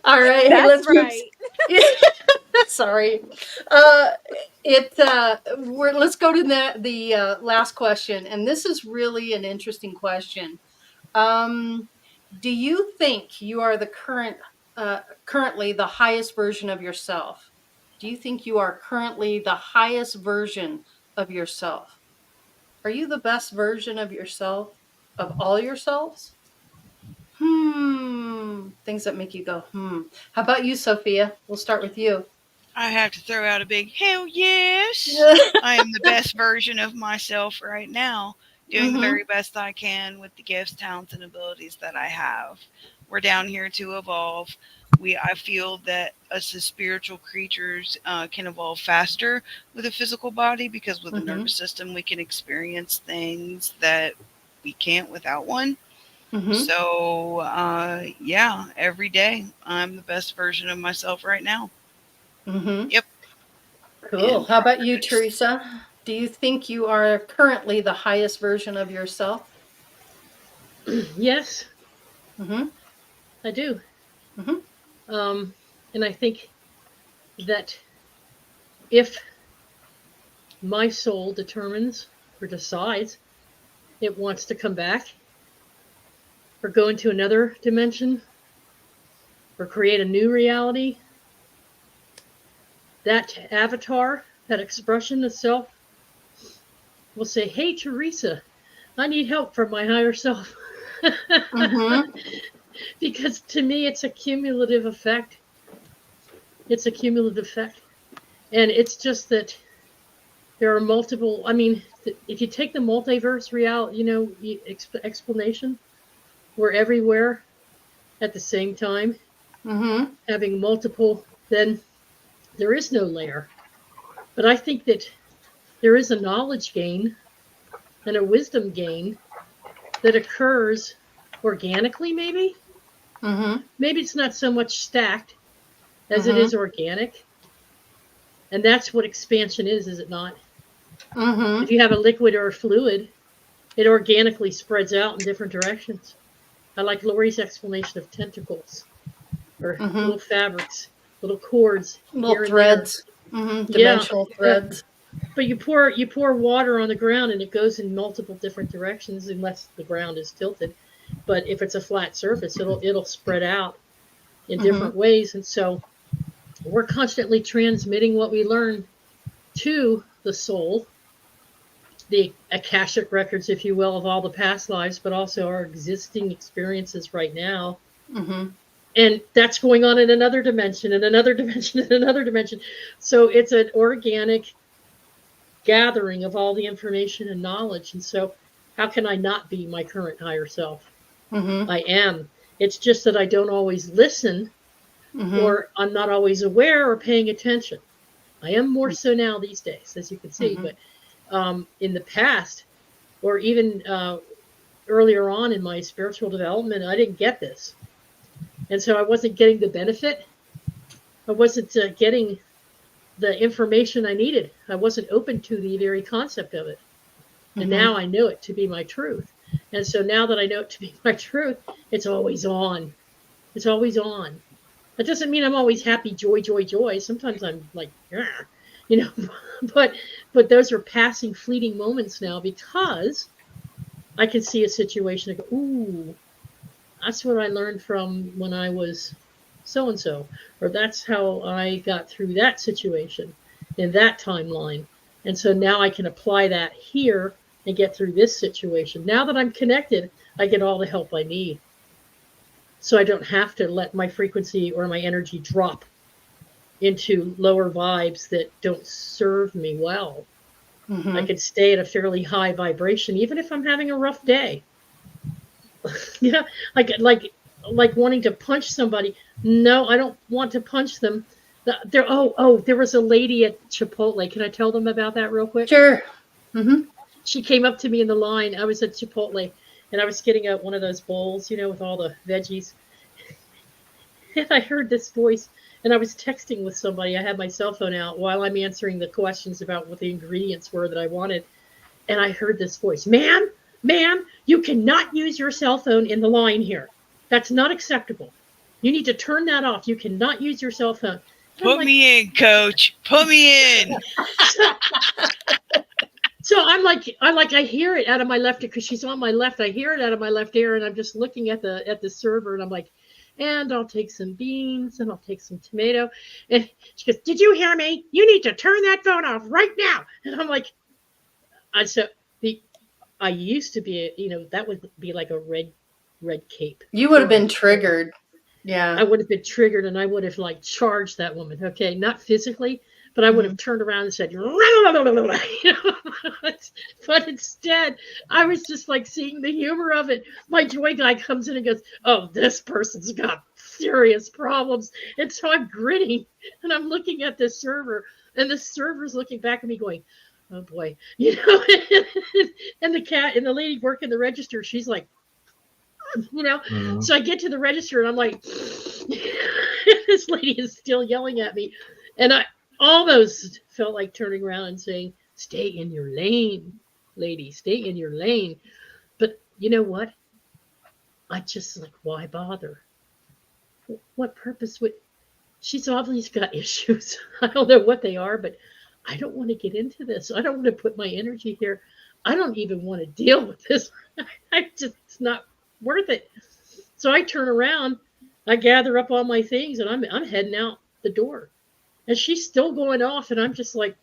All right. Hey, That's let's move. right. Sorry. Let's go to the last question, and this is really an interesting question. Um, Do you think you are the currently the highest version of yourself? Do you think you are currently the highest version of yourself? Are you the best version of yourself, of all yourselves? Things that make you go, How about you, Sophia? We'll start with you. I have to throw out a big hell yes. I am the best version of myself right now, doing the very best I can with the gifts, talents, and abilities that I have. We're down here to evolve. I feel that us as spiritual creatures can evolve faster with a physical body, because with a nervous system we can experience things that we can't without one. So yeah, every day I'm the best version of myself right now. Yep. Cool. And How about you, progress. Teresa? Do you think you are currently the highest version of yourself? Yes, Mm-hmm. I do. Mm-hmm. And I think that if my soul determines or decides it wants to come back or go into another dimension or create a new reality, that avatar, that expression of self will say, hey, Teresa, I need help from my higher self. Because to me, it's a cumulative effect. It's a cumulative effect. And it's just that there are multiple, I mean, if you take the multiverse reality, explanation, we're everywhere at the same time, having multiple, then there is no layer. But I think that there is a knowledge gain and a wisdom gain that occurs organically, maybe. Maybe it's not so much stacked as it is organic. And that's what expansion is it not? If you have a liquid or a fluid, it organically spreads out in different directions. I like Laurie's explanation of tentacles or little fabrics, little cords, little threads, dimensional threads. But you pour water on the ground and it goes in multiple different directions unless the ground is tilted. But if it's a flat surface, it'll spread out in different ways. And so we're constantly transmitting what we learn to the soul, the Akashic records, if you will, of all the past lives, but also our existing experiences right now. And that's going on in another dimension, and another dimension, and another dimension. So it's an organic gathering of all the information and knowledge. And so how can I not be my current higher self? I am. It's just that I don't always listen, or I'm not always aware or paying attention. I am more so now these days, as you can see. But in the past, or even earlier on in my spiritual development, I didn't get this. And so I wasn't getting the benefit. I wasn't getting the information I needed. I wasn't open to the very concept of it. And now I know it to be my truth. And so now that I know it to be my truth, it's always on. It's always on. That doesn't mean I'm always happy, joy, joy, joy. Sometimes I'm like, but those are passing, fleeting moments now, because I can see a situation and go, ooh, that's what I learned from when I was so-and-so, or that's how I got through that situation in that timeline. And so now I can apply that here and get through this situation. Now that I'm connected, I get all the help I need. So I don't have to let my frequency or my energy drop into lower vibes that don't serve me well. I can stay at a fairly high vibration, even if I'm having a rough day. Like wanting to punch somebody. No, I don't want to punch them. There was a lady at Chipotle. Can I tell them about that real quick? Sure. She came up to me in the line. I was at Chipotle, and I was getting out one of those bowls, with all the veggies. And I heard this voice, and I was texting with somebody. I had my cell phone out while I'm answering the questions about what the ingredients were that I wanted. And I heard this voice, ma'am, you cannot use your cell phone in the line here. That's not acceptable. You need to turn that off. You cannot use your cell phone. Put me in, coach. Put me in. So I hear it out of my left because she's on my left. I hear it out of my left ear, and I'm just looking at the server, and I'm like, and I'll take some beans, and I'll take some tomato. And she goes, "Did you hear me? You need to turn that phone off right now." And I'm like, I used to be, that would be like a red cape. You would have been triggered. Yeah. I would have been triggered, and I would have like charged that woman. Okay, not physically, but I would have turned around and said, but instead, I was just like seeing the humor of it. My joy guy comes in and goes, "Oh, this person's got serious problems." And so I'm grinning, and I'm looking at the server, and the server's looking back at me going, "Oh boy," and the cat and the lady working the register, she's like, So I get to the register, and I'm like, this lady is still yelling at me, and I almost felt like turning around and saying, "Stay in your lane, lady, stay in your lane." But you know what? I just like, why bother? What purpose would? She's obviously got issues. I don't know what they are, but I don't want to get into this. I don't want to put my energy here. I don't even want to deal with this. It's not worth it. So I turn around, I gather up all my things, and I'm heading out the door. And she's still going off, and I'm just like,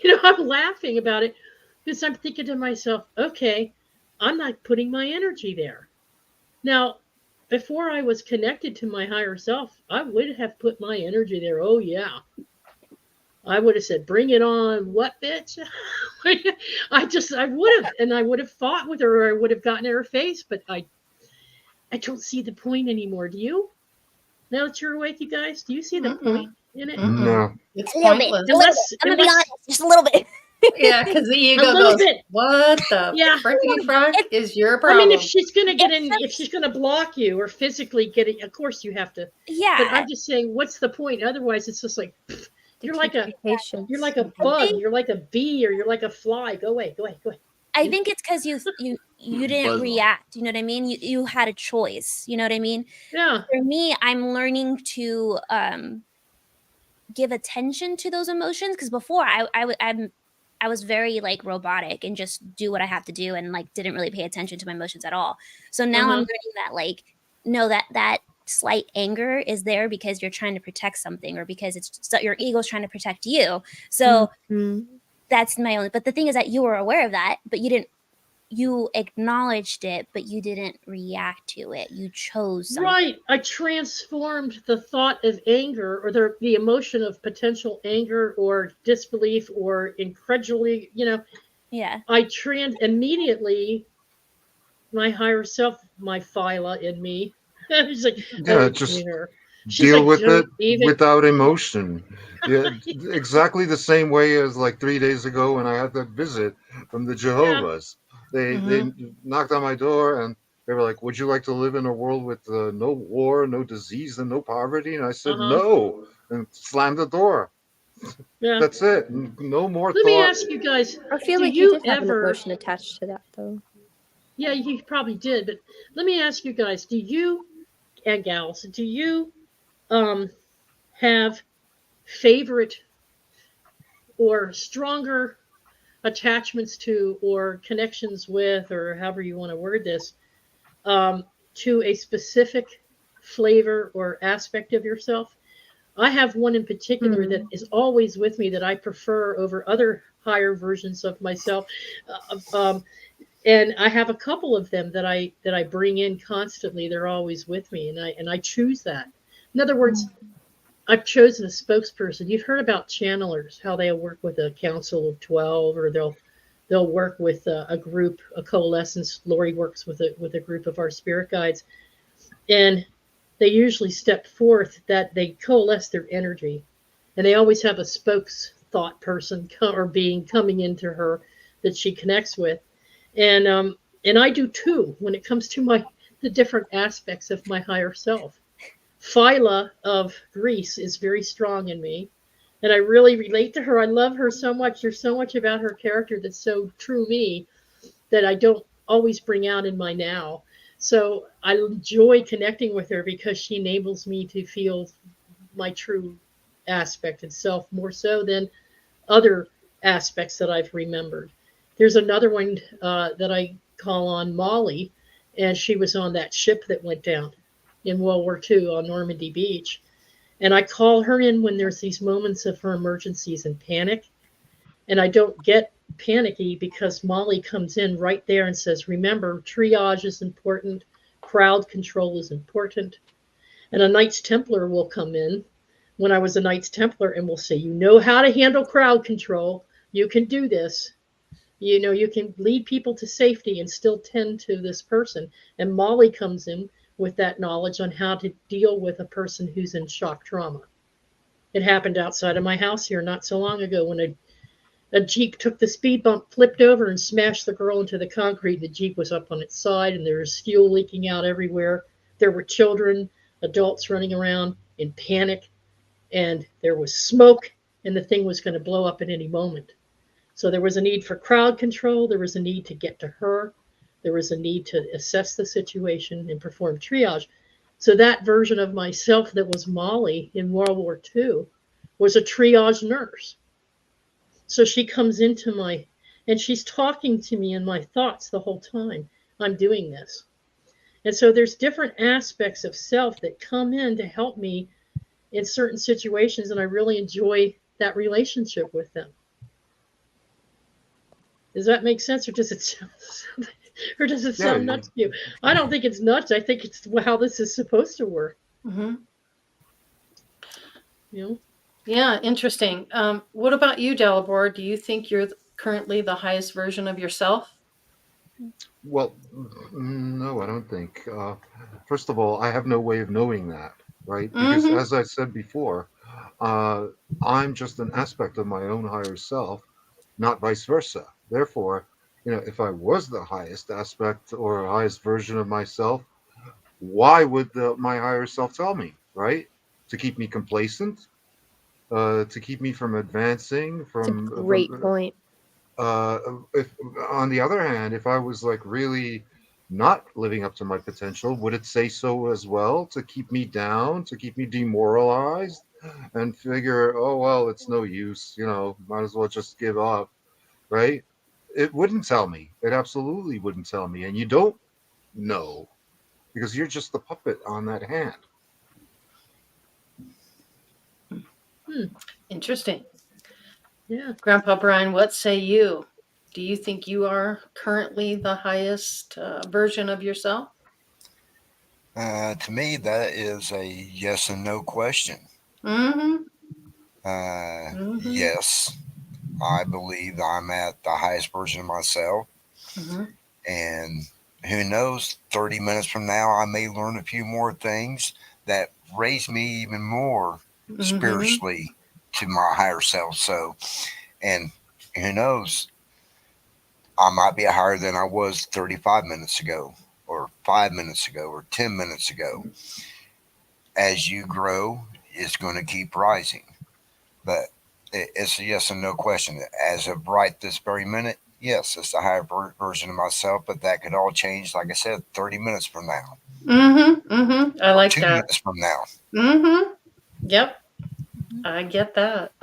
I'm laughing about it because I'm thinking to myself, okay, I'm not putting my energy there. Now, before I was connected to my higher self, I would have put my energy there. Oh yeah. I would have said, "Bring it on." What, bitch? I would have, and I would have fought with her, or I would have gotten in her face, but I don't see the point anymore. Do you? Now that you're awake, you guys, do you see the point in it? No. It's A little bit. pointless. A little bit. I'm gonna be honest, just a little bit. Yeah, because the ego A little goes, bit. "What the fricky frack is your problem?" I mean, if she's gonna get in, if she's gonna block you or physically get it, of course you have to. But Yeah. I'm just saying, what's the point? Otherwise, it's just like you're like a Patience. you're like a bug, you're like a bee, or you're like a fly. Go away, go away, go away. I think it's because you didn't Buzz off. react. You know what I mean? You had a choice. You know what I mean? Yeah. For me, I'm learning to give attention to those emotions because before I was very like robotic and just do what I have to do and like didn't really pay attention to my emotions at all. So now I'm learning that like no, that slight anger is there because you're trying to protect something or because it's just, your ego's trying to protect you. So that's my only. But the thing is that you were aware of that, but you acknowledged it, but you didn't react to it. You chose something. Right. I transformed the thought of anger or the emotion of potential anger or disbelief or incredulity, Yeah. I immediately my higher self, my Phyla in me. She's like, Yeah, just She's deal like, with "Don't it even-" without emotion. Yeah, exactly the same way as like 3 days ago when I had that visit from the Jehovah's. They knocked on my door and they were like, "Would you like to live in a world with no war, no disease, and no poverty?" And I said, "No," and slammed the door. Yeah. That's it. No more Let me thought. ask you guys, I feel do like you you did have an ever emotion attached to that, though. Yeah, you probably did, but let me ask you guys, do you and gals, do you have favorite or stronger attachments to or connections with, or however you want to word this, to a specific flavor or aspect of yourself? I have one in particular that is always with me that I prefer over other higher versions of myself. And I have a couple of them that I bring in constantly. They're always with me, and I choose that. In other words, I've chosen a spokesperson. You've heard about channelers, how they'll work with a council of 12, or they'll work with a group, a coalescence. Laurie works with a group of our spirit guides, and they usually step forth that they coalesce their energy, and they always have a spokes thought person or being coming into her that she connects with. And I do too when it comes to the different aspects of my higher self. Phyla of Greece is very strong in me, and I really relate to her. I love her so much. There's so much about her character that's so true me that I don't always bring out in my now. So I enjoy connecting with her because she enables me to feel my true aspect and self more so than other aspects that I've remembered. There's another one that I call on Molly, and she was on that ship that went down in World War II on Normandy Beach. And I call her in when there's these moments of her emergencies and panic. And I don't get panicky because Molly comes in right there and says, remember, triage is important, crowd control is important. And a Knights Templar will come in when I was a Knights Templar and will say, you know how to handle crowd control. You can do this. You know, you can lead people to safety and still tend to this person. And Molly comes in with that knowledge on how to deal with a person who's in shock trauma. It happened outside of my house here not so long ago when a Jeep took the speed bump, flipped over, and smashed the girl into the concrete. The Jeep was up on its side, and there was fuel leaking out everywhere. There were children, adults running around in panic, and there was smoke, and the thing was going to blow up at any moment. So there was a need for crowd control. There was a need to get to her. There was a need to assess the situation and perform triage. So that version of myself that was Molly in World War II was a triage nurse. So she comes into and she's talking to me in my thoughts the whole time I'm doing this. And so there's different aspects of self that come in to help me in certain situations, and I really enjoy that relationship with them. Does that make sense, or does it sound nuts to you? I don't think it's nuts. I think it's how this is supposed to work. Mm-hmm. You know? Yeah, interesting. What about you, Dalibor? Do you think you're currently the highest version of yourself? Well, no, I don't think. First of all, I have no way of knowing that, right? Because Mm-hmm. as I said before, I'm just an aspect of my own higher self, not vice versa. Therefore, if I was the highest aspect or highest version of myself, why would my higher self tell me, right? To keep me complacent, to keep me from advancing, It's a great point. if on the other hand, if I was like really not living up to my potential, would it say so as well, to keep me down, to keep me demoralized and figure, oh well, it's no use, might as well just give up, right? It wouldn't tell me. It absolutely wouldn't tell me. And you don't know because you're just the puppet on that hand. Interesting. Yeah. Grandpa Brian, what say you? Do you think you are currently the highest version of yourself? To me, that is a yes and no question. Mm-hmm. Mm-hmm. Yes, I believe I'm at the highest version of myself. Mm-hmm. And who knows, 30 minutes from now, I may learn a few more things that raise me even more Mm-hmm. spiritually to my higher self. So, and who knows, I might be higher than I was 35 minutes ago, or 5 minutes ago, or 10 minutes ago. As you grow, it's going to keep rising. But it's a yes and no question. As of right this very minute, yes, it's the higher version of myself, but that could all change, like I said, 30 minutes from now. Mm-hmm. Mm-hmm. I like 2 that. minutes from now. Mm-hmm. Yep. I get that.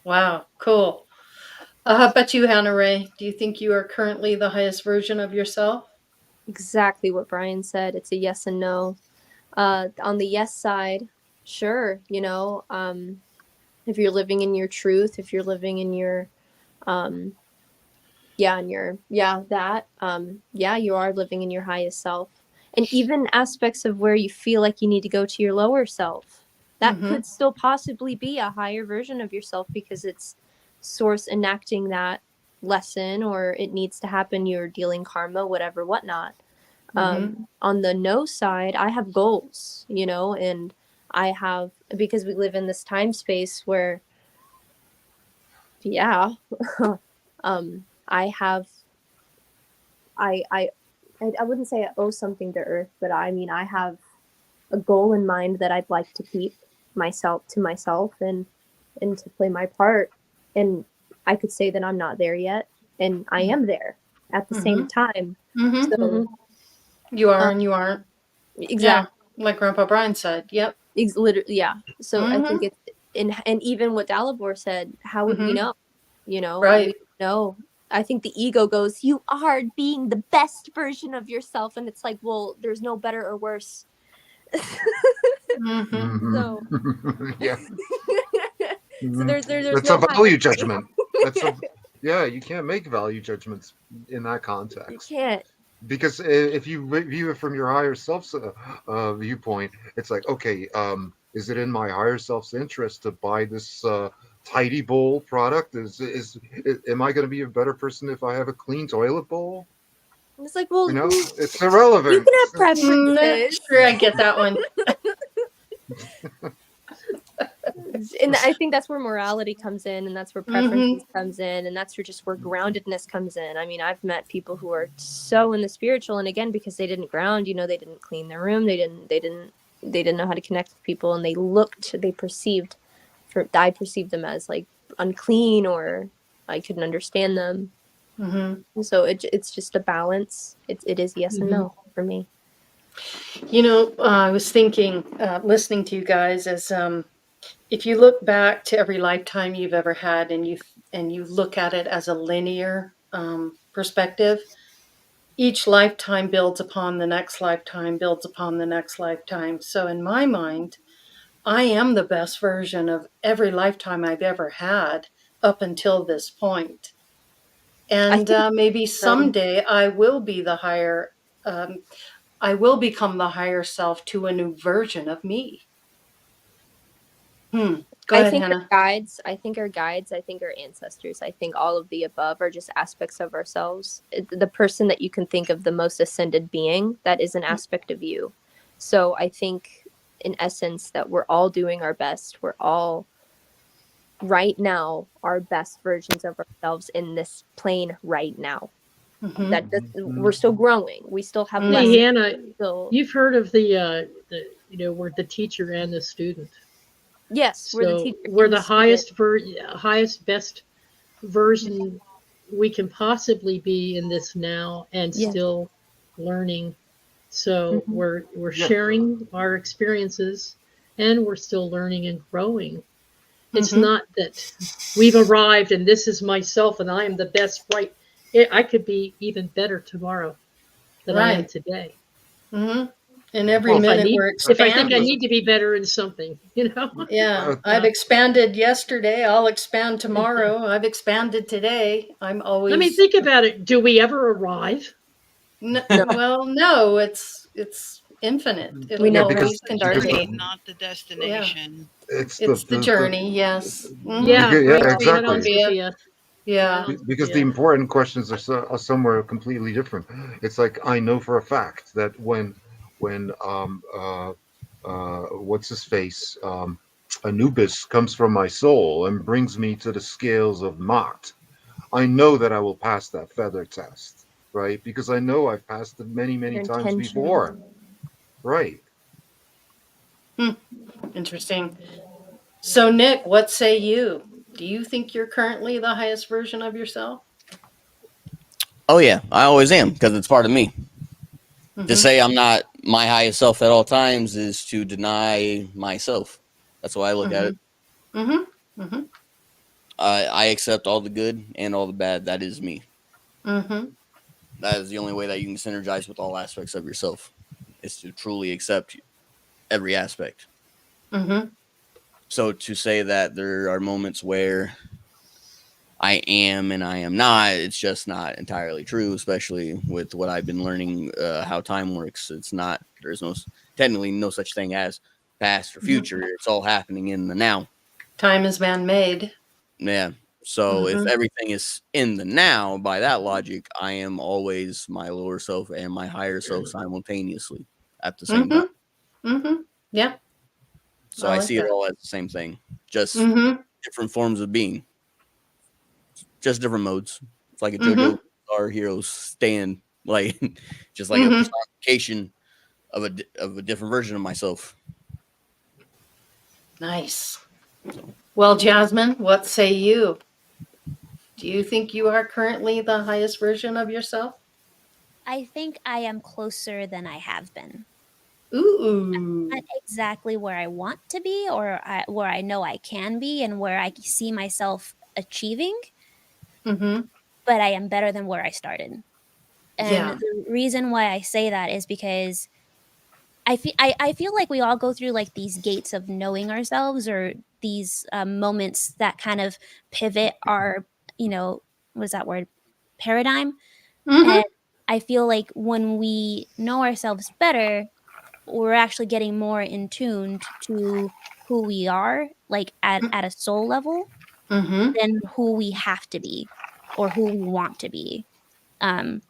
Wow. Cool. How about you, Hannah Ray? Do you think you are currently the highest version of yourself? Exactly what Brian said. It's a yes and no. On the yes side, sure, if you're living in your truth, if you're living in your you are living in your highest self. And even aspects of where you feel like you need to go to your lower self, that Mm-hmm. could still possibly be a higher version of yourself because it's source enacting that lesson, or it needs to happen, you're dealing karma, whatever, whatnot. Mm-hmm. On the no side, I have goals, and I have, because we live in this time space where, I have, I wouldn't say I owe something to Earth, but I mean, I have a goal in mind that I'd like to keep myself to myself and to play my part. And I could say that I'm not there yet, and I am there at the same time. Mm-hmm. So You are and you aren't. exactly. Yeah, like Grandpa Brian said. Yep. Literally, yeah. So I Mm-hmm. think it's and even what Dalibor said, how would we Mm-hmm. know? you know. Right. We know. I think the ego goes, you are being the best version of yourself, and it's like, well, there's no better or worse. Mm-hmm. So Yeah. so there's That's a no value higher. judgment. That's a Yeah. You can't make value judgments in that You context. can't. Because if you view it from your higher self's viewpoint, it's like, okay, is it in my higher self's interest to buy this tidy bowl product? Am I going to be a better person if I have a clean toilet bowl? And it's like, well, You know, it's you irrelevant. can have preferences. Sure, I get that one. And I think that's where morality comes in, and that's where preferences comes in, and that's where just where groundedness comes in. I mean, I've met people who are so in the spiritual, and again, because they didn't ground, they didn't clean their room, they didn't know how to connect with people, and I perceived them as like unclean, or I couldn't understand them. Mm-hmm. So it's just a balance. It is yes and no for me. I was thinking, listening to you guys, as if you look back to every lifetime you've ever had, and you look at it as a linear perspective, each lifetime builds upon the next lifetime, builds upon the next lifetime. So in my mind, I am the best version of every lifetime I've ever had up until this point. And maybe someday I will be the higher. I will become the higher self to a new version of me. Go ahead, Hannah. I think our guides, I think our ancestors, I think all of the above are just aspects of ourselves. The person that you can think of the most ascended being, that is an aspect of you. So I think in essence that we're all doing our best. We're all right now our best versions of ourselves in this plane right now. That we're still growing. We still have lessons. Hey, Hannah, Still, you've heard of the we're the teacher and the student. yes, we're the So teacher. we're and the student. highest, best version we can possibly be in this now, and Yes. still learning. So we're Yeah. sharing our experiences, and we're still learning and growing. It's not that we've arrived and this is myself and I am the best. Right? I could be even better tomorrow than I am Right. today. And every Well, minute we're If I think I expanding. need to be better in something, Yeah, I've expanded yesterday. I'll expand tomorrow. I've expanded today. I'm always. Let me think about it. Do we ever arrive? No. Well, no, it's infinite. It'll We never always The started. journey, continue. not the destination. It's the journey. Yes. Yeah, yeah, right, exactly. Sophia. Yeah. Because the important questions are somewhere completely different. It's like, I know for a fact that when what's his face, Anubis comes from my soul and brings me to the scales of Mott, I know that I will pass that feather test, right? Because I know I've passed it many Your times intention. before, right? Interesting. So, Nick, what say you? Do you think you're currently the highest version of yourself? Oh yeah, I always am, because it's part of me. To say I'm not my highest self at all times is to deny myself. That's why I look at it. I accept all the good and all the bad. That is me. That is the only way that you can synergize with all aspects of yourself, is to truly accept every aspect. So to say that there are moments where I am and I am not, it's just not entirely true, especially with what I've been learning, how time works. It's not, there's technically no such thing as past or future. It's all happening in the now. Time is man-made. Yeah. So if everything is in the now, by that logic, I am always my lower self and my higher self simultaneously at the same time. Yeah. So I see it all as the same thing, just different forms of being, just different modes. It's like a JoJo Star Heroes stand, like just like a personification of a different version of myself. Nice. Well, Jasmine, what say you? Do you think you are currently the highest version of yourself? I think I am closer than I have been. Ooh. Not exactly where I want to be, or where I know I can be, and where I see myself achieving. Mm-hmm. but I am better than where I started. And Yeah. the reason why I say that is because I feel like we all go through like these gates of knowing ourselves, or these moments that kind of pivot our, what is that word? Paradigm. Mm-hmm. And I feel like when we know ourselves better, we're actually getting more in tuned to who we are, like at a soul level, Mm-hmm. than who we have to be or who we want to be.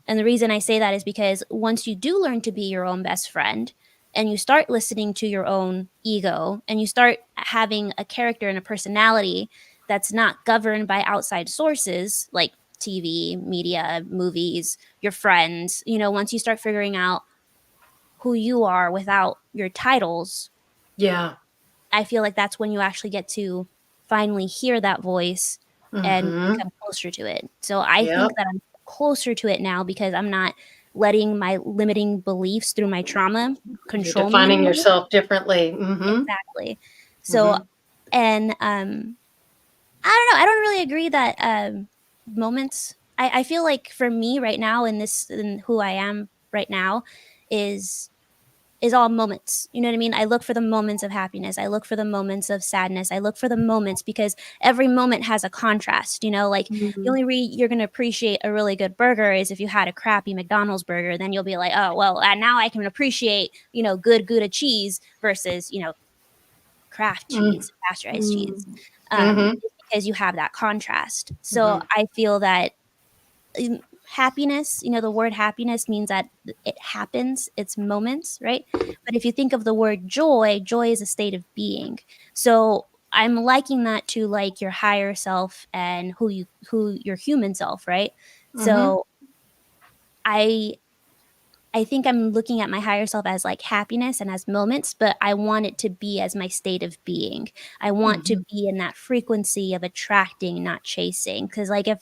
And the reason I say that is because once you do learn to be your own best friend, and you start listening to your own ego, and you start having a character and a personality that's not governed by outside sources like TV, media, movies, your friends, once you start figuring out who you are without your titles, Yeah. I feel like that's when you actually get to finally hear that voice and Mm-hmm. become closer to it. So I Yep. think that I'm closer to it now because I'm not letting my limiting beliefs through my trauma You're control me defining anymore. yourself differently. Mm-hmm. Exactly. So, Mm-hmm. and I don't know. I don't really agree that moments. I feel like for me right now in who I am right now is all moments. You know what I mean? I look for the moments of happiness. I look for the moments of sadness. I look for the moments because every moment has a contrast, like the Mhm. only way you're going to appreciate a really good burger is if you had a crappy McDonald's burger. Then you'll be like, oh, well, now I can appreciate, good Gouda cheese versus, Kraft cheese, pasteurized cheese. Mm-hmm. It's because you have that contrast. So Mm-hmm. I feel that happiness, the word happiness means that it happens, it's moments, right? But if you think of the word joy, joy is a state of being. So I'm liking that to like your higher self and who your human self, right? Mm-hmm. So I I think I'm looking at my higher self as like happiness and as moments, but I want it to be as my state of being. I want to Mm-hmm. be in that frequency of attracting, not chasing. Because like if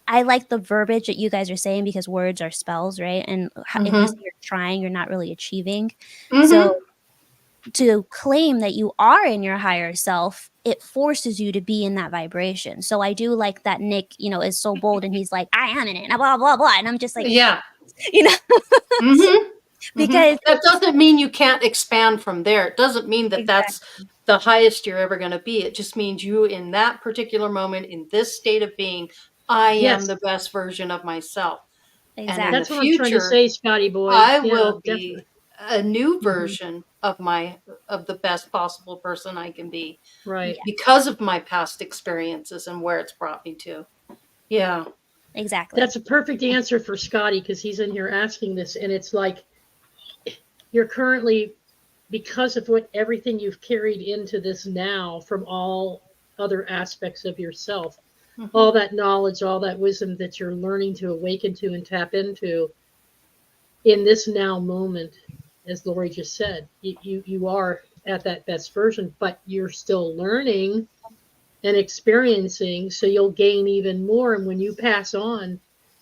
I like the verbiage that you guys are saying because words are spells, right? And if you say Mm-hmm. you're trying, you're not really achieving. So Mm-hmm. to claim that you are in your higher self, it forces you to be in that vibration. So I do like that Nick, is so bold and he's like, I am in it, and blah, blah, blah. And I'm just like, Yeah. you know, Mm-hmm. Mm-hmm. because That doesn't mean you can't expand from there. It doesn't mean that exactly, that's the highest you're ever going to be. It just means you, in that particular moment, in this state of being, I am Yes, the best version of myself. And in the that's exactly, what I'm trying to future, say, Scotty boy. I Yeah, will be definitely. a new Hmm. version of the best possible person I can be Right. yeah, because of my past experiences and where it's brought me to. Yeah. exactly. That's a perfect answer for Scotty because he's in here asking this, and it's like you're currently, because of what everything you've carried into this now from all other aspects of yourself, Mm-hmm. all that knowledge, all that wisdom that you're learning to awaken to and tap into in this now moment, as Laurie just said, you are at that best version, but you're still learning and experiencing, so you'll gain even more. And when you pass on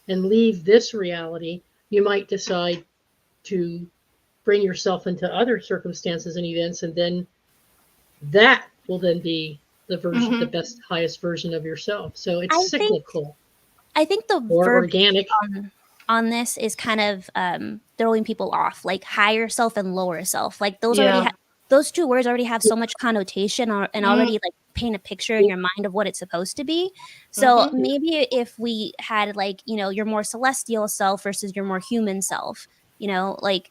and leave this reality, you might decide to bring yourself into other circumstances and events, and then that will then be the version, the Mm-hmm. best, highest version of yourself. So it's I think cyclical I think the or verbiage organic. on this is kind of throwing people off, like higher self and lower self. Like Yeah. those two words already have so much connotation and already like paint a picture in your mind of what it's supposed to be. So Mm-hmm. maybe if we had like your more celestial self versus your more human self, like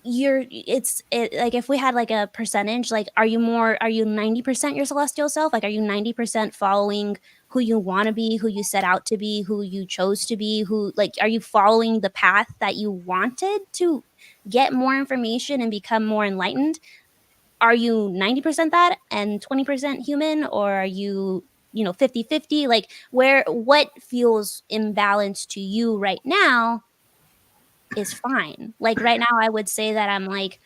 like if we had like a percentage, like are you 90% your celestial self, like are you 90% following who you want to be, who you set out to be, who you chose to be, who like are you following the path that you wanted to get more information and become more enlightened? Are you 90% that and 20% human, or are you 50-50? Like what feels imbalanced to you right now is fine. Like right now I would say that I'm like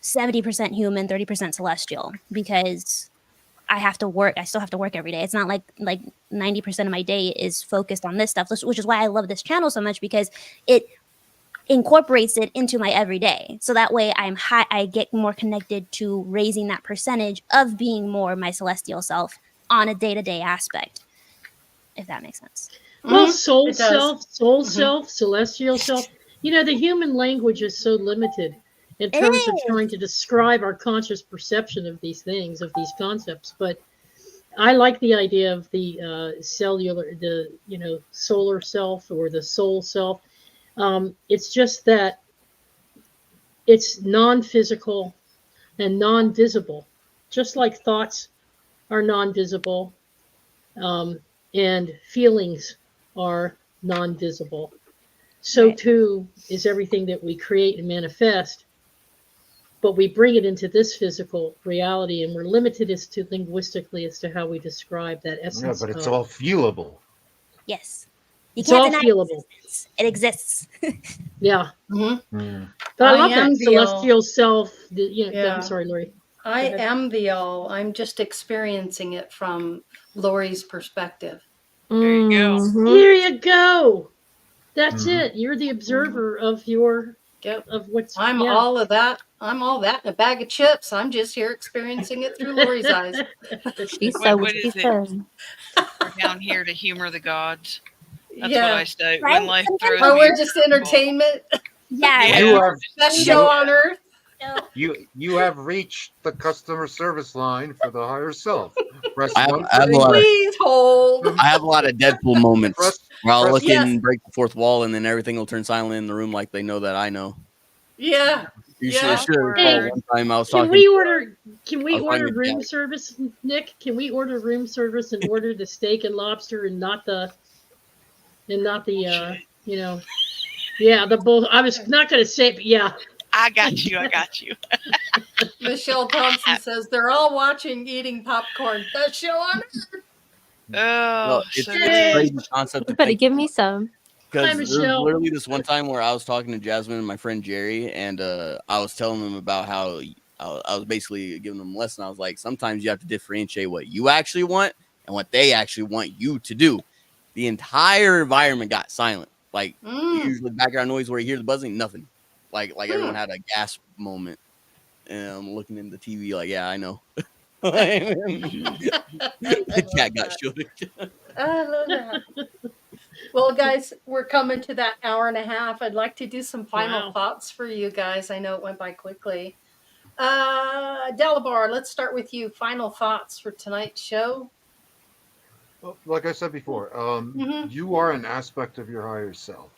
70% human, 30% celestial because I have to work. I still have to work every day. It's not like 90% of my day is focused on this stuff, which is why I love this channel so much because it incorporates it into my everyday. So that way I get more connected to raising that percentage of being more my celestial self on a day-to-day aspect, if that makes sense. Well, Mhm, soul it does. self, soul Mhm. self, celestial self. You know, the human language is so limited in It terms of is. trying to describe our conscious perception of these things, of these concepts. But I like the idea of the cellular, the solar self or the soul self. It's just that it's non-physical and non-visible, just like thoughts are non-visible, um, and feelings are non-visible. So Right. too is everything that we create and manifest, but we bring it into this physical reality, and we're limited as to linguistically as to how we describe that Yeah, essence but it's of. all feelable. Yes. You It's can't all deny feelable. it exists. Yeah, Mhm. Mm. but I I love that am the all. celestial self. I'm Yeah, sorry, Laurie. I Go ahead. am the all. I'm just experiencing it from Laurie's perspective. There you go. Here you go. That's Mhm. it. You're the Mhm. observer of Yep. what's, I'm yeah. all of that. I'm all that in a bag of chips. I'm just here experiencing it through Laurie's eyes. She said what What she is it? said. We're down here to humor the gods. That's what Yeah. I say. Right? When life Sometimes throws Oh, me we're a just curveball. entertainment. yeah, Yeah. You have Best You show know, on earth. so you have reached the customer service line for the higher self. Press I have, one I for have a lot of English. Please hold. I have a lot of Deadpool moments Press where I'll press look Yes. in, break the fourth wall, and then everything will turn silent in the room like they know that I know. Yeah. You should, Yeah. should recall Hey, one time I was can talking. we order can I we was talking order to room Jack. service, Nick? Can we order room service and order the steak and lobster and not the bullshit. yeah, the bull. I was not going to say it, but yeah. I got you. I got you. Michelle Thompson says they're all watching eating popcorn. Best show on earth. Oh, Well, so it's a good. crazy concept to Everybody, think give me some. Hi, because there was Michelle. literally this one time where I was talking to Jasmine and my friend Jerry, and I was telling them about how I was basically giving them a lesson. I was like, sometimes you have to differentiate what you actually want and what they actually want you to do. The entire environment got silent. Like usually background noise where you hear the buzzing, nothing. Like everyone had a gasp moment. And I'm looking in the TV like, yeah, I know. The cat got shook. I love that. Well, guys, we're coming to that hour and a half. I'd like to do some final Wow. thoughts for you guys. I know it went by quickly. Delabar, let's start with you. Final thoughts for tonight's show. Well, like I said before, Mhm. you are an aspect of your higher self.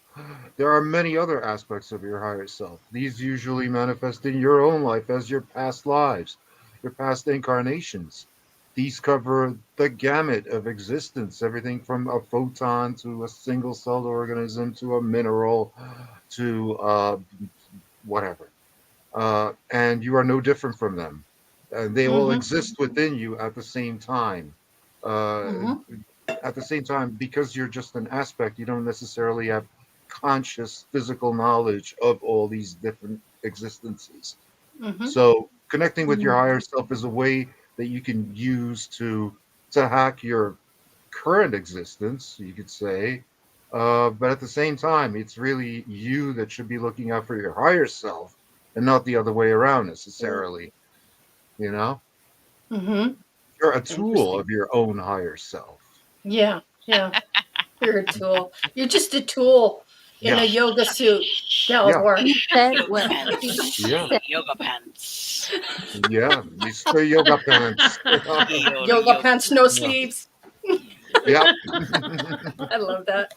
There are many other aspects of your higher self. These usually manifest in your own life as your past lives, your past incarnations. These cover the gamut of existence, everything from a photon to a single celled organism to a mineral to whatever. And you are no different from them. They all Mhm. exist within you at the same time. Uh, Mhm. at the same time, because you're just an aspect, you don't necessarily have conscious physical knowledge of all these different existences. Mhm. So connecting with your Mm. higher self is a way that you can use to hack your current existence, you could say. But at the same time, it's really you that should be looking out for your higher self and not the other way around necessarily. You know, Mhm. you're a tool Interesting. of your own higher self. Yeah. Yeah. You're a tool. You're just a tool in Yeah, a yoga suit, yeah, Delabar. She said Yoga what she pants. yeah, said. Yoga pants. yeah. Mr. Yoga Pants. Yoga Yoga. pants, no Yeah. sleeves. Yep. I love that.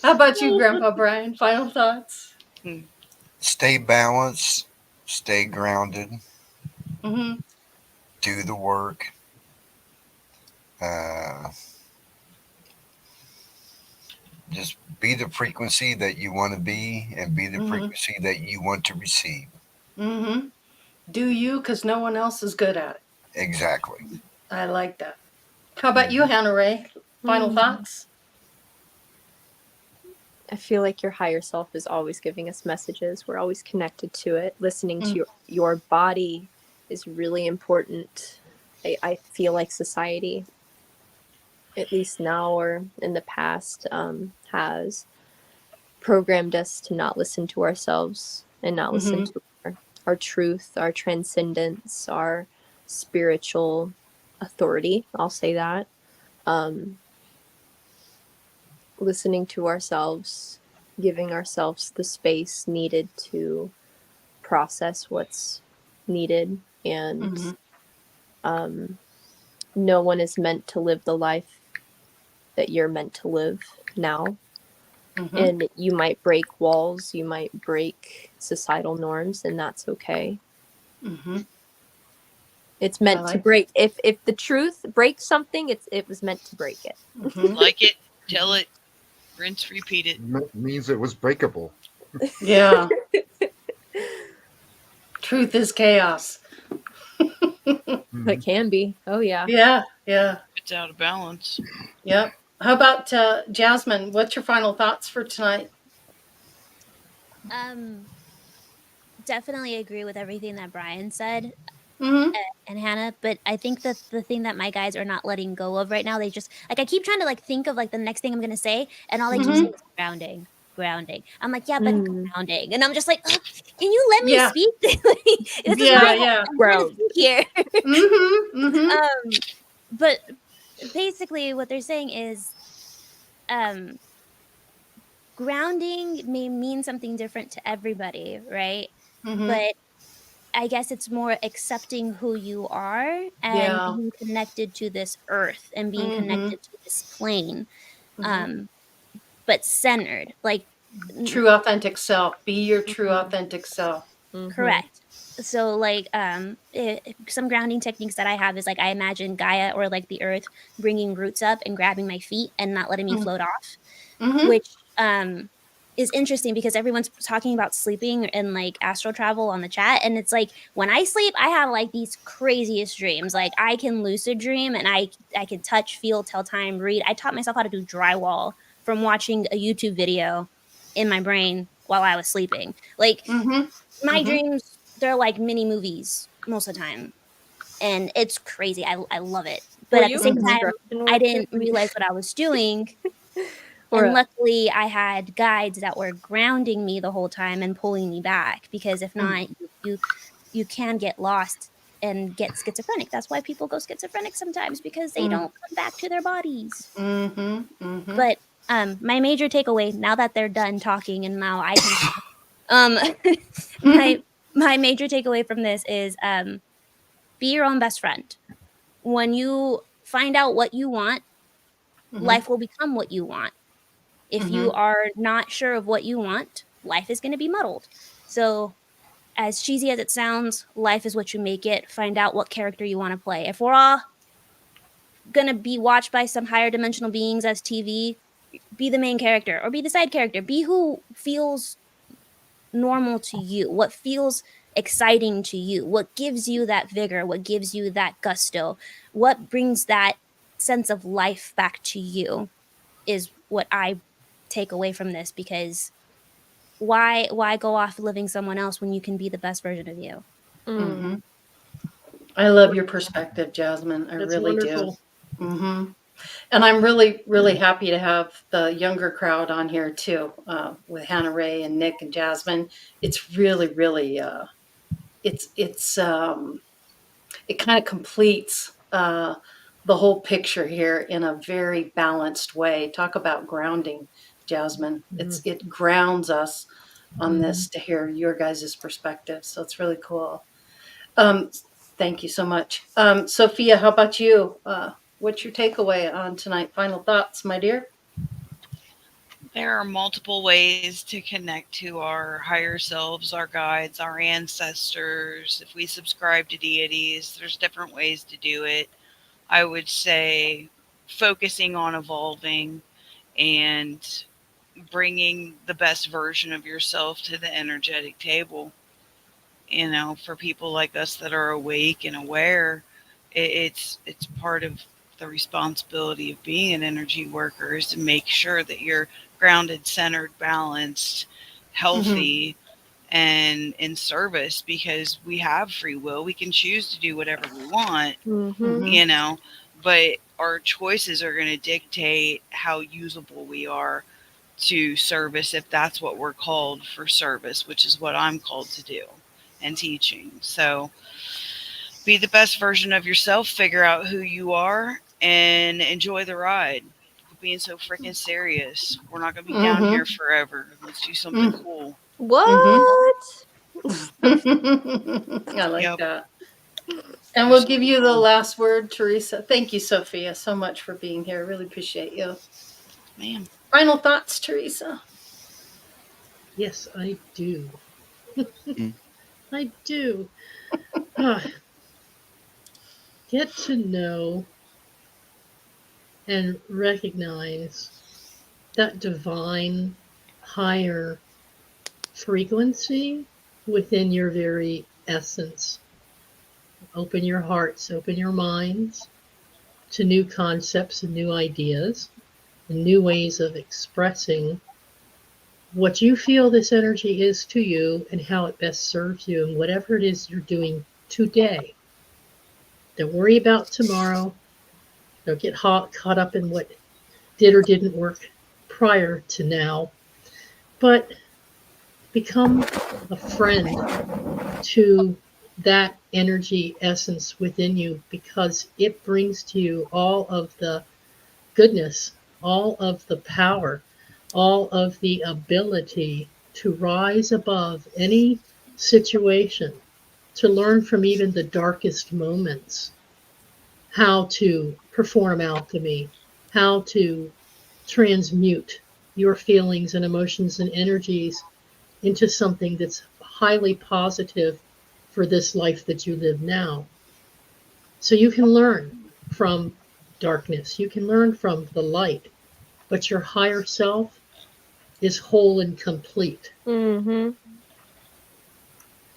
How about you, Grandpa Brian? Final thoughts? Stay balanced, stay grounded, Mm-hmm. do the work. Uh, just be the frequency that you want to be and be the Mm-hmm. frequency that you want to receive. Mm-hmm. Do you, because no one else is good at it. Exactly. I like that. How about you, Hannah Ray? Final thoughts? I feel like your higher self is always giving us messages. We're always connected to it. Listening to your body is really important. I feel like society, at least now or in the past, has programmed us to not listen to ourselves and not listen Mm-hmm. to our truth, our transcendence, our spiritual authority. I'll say that. Listening to ourselves, giving ourselves the space needed to process what's needed, and no one is meant to live the life that you're meant to live now. And you might break walls, you might break societal norms, and that's okay. It's meant to break. If the truth breaks something, it was meant to break it. Like it, tell it, rinse, repeat it. Means it was breakable. Yeah. Truth is chaos. It can be. Oh yeah. Yeah. Yeah. It's out of balance. Yep. How about Jasmine? What's your final thoughts for tonight? Definitely agree with everything that Brian said. Mm-hmm. And Hannah, but I think that the thing that my guys are not letting go of right now, they just like I keep trying to like think of like the next thing I'm gonna say, and all they keep saying is grounding, grounding. I'm like, yeah, but grounding, and I'm just like, ugh, can you let me speak? This is my I'm trying to speak here. But basically, what they're saying is, grounding may mean something different to everybody, right? But I guess it's more accepting who you are and being connected to this earth and being connected to this plane, but centered, like true authentic self. Be your true authentic self. correct. So like some grounding techniques that I have is like I imagine Gaia or like the earth bringing roots up and grabbing my feet and not letting me float off, which is interesting because everyone's talking about sleeping and like astral travel on the chat, and it's like when I sleep I have like these craziest dreams. Like I can lucid dream and I can touch, feel, tell time, read. I taught myself how to do drywall from watching a YouTube video in my brain while I was sleeping. Like my dreams, they're like mini movies most of the time, and it's crazy. I love it, but at the same time I didn't realize what I was doing. And luckily I had guides that were grounding me the whole time and pulling me back, because if not, you can get lost and get schizophrenic. That's why people go schizophrenic sometimes, because they don't come back to their bodies. But my major takeaway, now that they're done talking and now I can my major takeaway from this is be your own best friend. When you find out what you want, life will become what you want. If you are not sure of what you want, life is going to be muddled. So, as cheesy as it sounds, life is what you make it. Find out what character you want to play. If we're all going to be watched by some higher dimensional beings as TV, be the main character or be the side character. Be who feels normal to you, what feels exciting to you, what gives you that vigor, what gives you that gusto, what brings that sense of life back to you is what I take away from this. Because why go off living someone else when you can be the best version of you? I love your perspective, Jasmine. I really wonderful. do. And I'm really, really happy to have the younger crowd on here too, with Hannah Ray and Nick and Jasmine. It's really, really, it kind of completes the whole picture here in a very balanced way. Talk about grounding, Jasmine. It grounds us on this to hear your guys' perspective. So it's really cool. Thank you so much. Sophia, how about you? What's your takeaway on tonight? Final thoughts, my dear? There are multiple ways to connect to our higher selves, our guides, our ancestors. If we subscribe to deities, there's different ways to do it. I would say focusing on evolving and bringing the best version of yourself to the energetic table. You know, for people like us that are awake and aware, it's part of the responsibility of being an energy worker is to make sure that you're grounded, centered, balanced, healthy, and in service, because we have free will. We can choose to do whatever we want, you know, but our choices are going to dictate how usable we are to service, if that's what we're called for service, which is what I'm called to do and teaching. So Be the best version of yourself. Figure out who you are and enjoy the ride. Quit being so freaking serious. We're not gonna be down here forever. Let's do something cool. What? I like Yep. that. And we'll give you the last word, Teresa. Thank you, Sophia, so much for being here. I really appreciate you. Ma'am. Final thoughts, Teresa. Yes, I do. Mm. I do. Get to know and recognize that divine higher frequency within your very essence. Open your hearts, open your minds to new concepts and new ideas and new ways of expressing what you feel this energy is to you and how it best serves you and whatever it is you're doing today. Don't worry about tomorrow. Don't get caught up in what did or didn't work prior to now, but become a friend to that energy essence within you because it brings to you all of the goodness, all of the power, all of the ability to rise above any situation, to learn from even the darkest moments how to perform alchemy, how to transmute your feelings and emotions and energies into something that's highly positive for this life that you live now. So you can learn from darkness, you can learn from the light, but your higher self is whole and complete. Mm-hmm.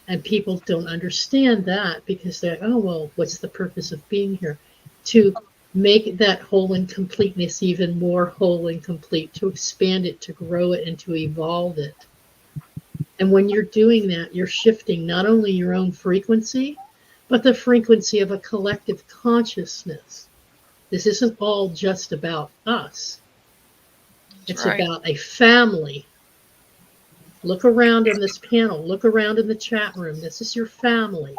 And people don't understand that because they're, oh, well, what's the purpose of being here? To make that whole and completeness even more whole and complete, to expand it, to grow it, and to evolve it. And when you're doing that, you're shifting not only your own frequency, but the frequency of a collective consciousness. This isn't all just about us. It's right. about a family. Look around on this panel. Look around in the chat room. This is your family.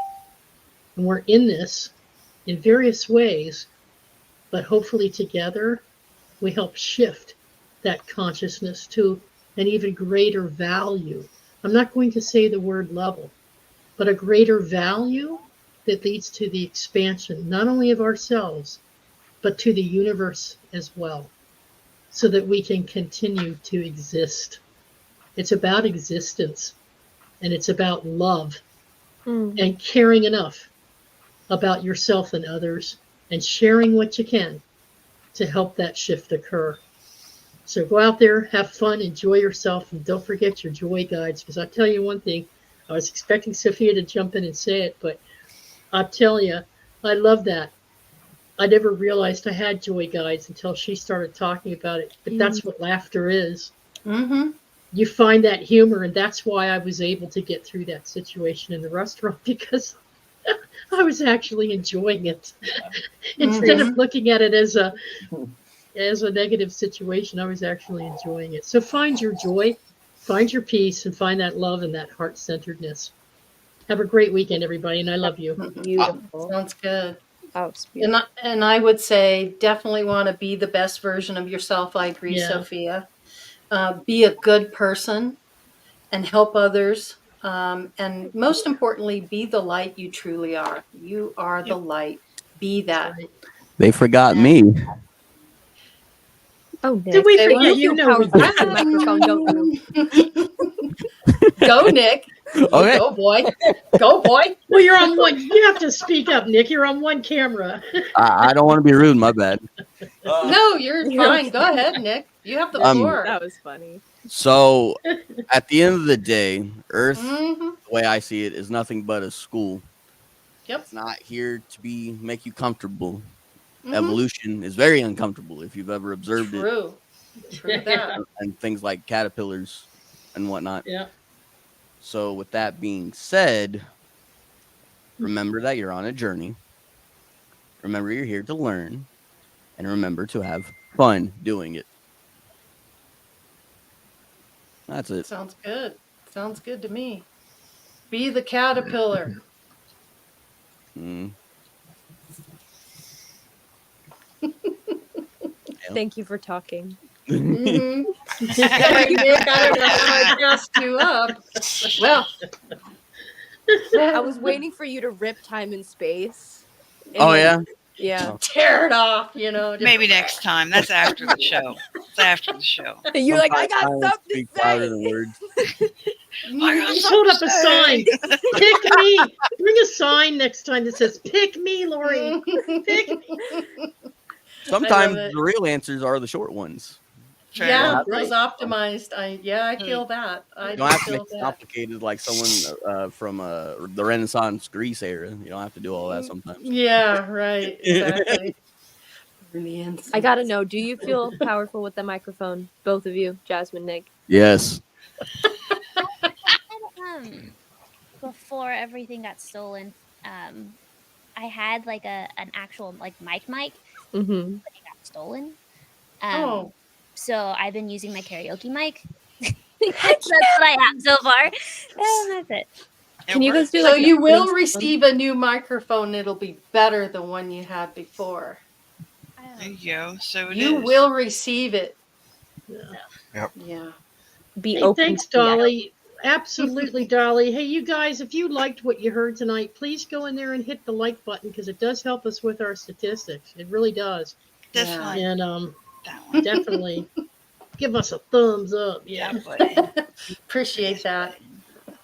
And we're in this in various ways, but hopefully together we help shift that consciousness to an even greater value. I'm not going to say the word level, but a greater value that leads to the expansion, not only of ourselves, but to the universe as well, so that we can continue to exist. It's about existence, and it's about love and caring enough about yourself and others and sharing what you can to help that shift occur. So go out there, have fun, enjoy yourself, and don't forget your joy guides. Because I'll tell you one thing, I was expecting Sophia to jump in and say it, but I'll tell you, I love that. I never realized I had joy guides until she started talking about it. But that's what laughter is. Mm-hmm. You find that humor, and that's why I was able to get through that situation in the restaurant because I was actually enjoying it. Instead of looking at it as a negative situation, I was actually enjoying it. So find your joy, find your peace, and find that love and that heart-centeredness. Have a great weekend, everybody, and I love you. Beautiful. Sounds good. Oh, it's beautiful. And I would say definitely want to be the best version of yourself. I agree, Yeah. Sophia. Be a good person and help others. And most importantly, be the light you truly are. You are the light. Be that. Right. They forgot me. Oh, Did Nick. we Say forget what? you? You No, we power the didn't. microphone, don't you? Go, Nick. You Okay. go, boy. Go, boy. Well, you're on one. You have to speak up, Nick. You're on one camera. I don't want to be rude. My bad. No, you're fine. Go ahead, Nick. You have the floor. That was funny. So at the end of the day, Earth, Mm-hmm. the way I see it, is nothing but a school. Yep. It's not here to make you comfortable. Mm-hmm. Evolution is very uncomfortable if you've ever observed it, True. True that. and things like caterpillars and whatnot. Yeah. So with that being said, remember that you're on a journey. Remember you're here to learn, and remember to have fun doing it. That's it. Sounds good. Sounds good to me. Be the caterpillar. Mm. Thank you for talking. Mhm. Sorry, Nick, I don't know how I passed you up. Well, I was waiting for you to rip time and space. And Oh then- yeah. Yeah. Oh. tear it off, you know. just- Maybe next time. That's after the show. It's after the show. You're like, I got Sometimes something to speaks louder than say. words. I got Just something hold up to a say. sign. Pick me. Bring a sign next time that says "Pick me, Laurie." Pick me. Sometimes it. the real answers are the short ones. Fair. Yeah, Right. those optimized. I feel that. I You don't have to make feel it that. complicated like someone from the Renaissance Greece era. You don't have to do all that sometimes. Yeah, right. Exactly. I gotta know, do you feel powerful with the microphone? Both of you, Jasmine, Nick. Yes. Before everything got stolen, I had like an actual like mic, Mm-hmm. but it got stolen. Oh. So I've been using my karaoke mic. That's what I have so far. And that's it. Can you guys do So like an you will opening receive a new microphone. It'll be better than one you had before. There you go. So it You is. will receive it. Yeah. Yep. Yeah. be Hey, open? thanks, to the- Dolly. Absolutely, Dolly. Hey, you guys, if you liked what you heard tonight, please go in there and hit the like button because it does help us with our statistics. It really does. This Yeah. one. And That one. definitely give us a thumbs up. Yeah. That button. Appreciate This that. button.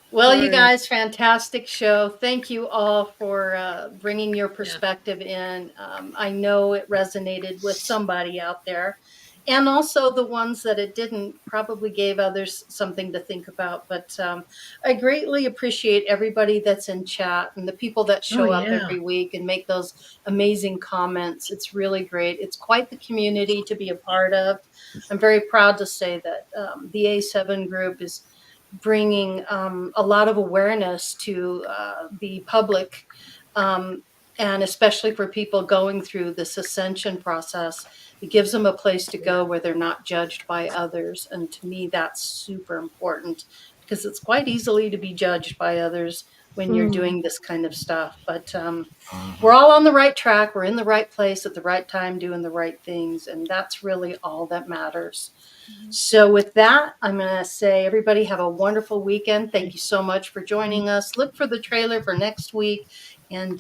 Well, you Alright. guys, fantastic show. Thank you all for bringing your perspective in. I know it resonated with somebody out there. And also the ones that it didn't probably gave others something to think about. But I greatly appreciate everybody that's in chat and the people that show up yeah. every week and make those amazing comments. It's really great. It's quite the community to be a part of. I'm very proud to say that the A7 group is bringing a lot of awareness to the public, and especially for people going through this ascension process. It gives them a place to go where they're not judged by others. And to me, that's super important because it's quite easily to be judged by others when you're doing this kind of stuff. But we're all on the right track. We're in the right place at the right time, doing the right things. And that's really all that matters. So with that, I'm going to say, everybody have a wonderful weekend. Thank you so much for joining us. Look for the trailer for next week, and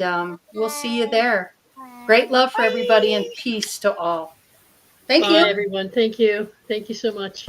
we'll see you there. Great love for everybody and peace to all. Thank Bye, you. everyone. Thank you. Thank you so much.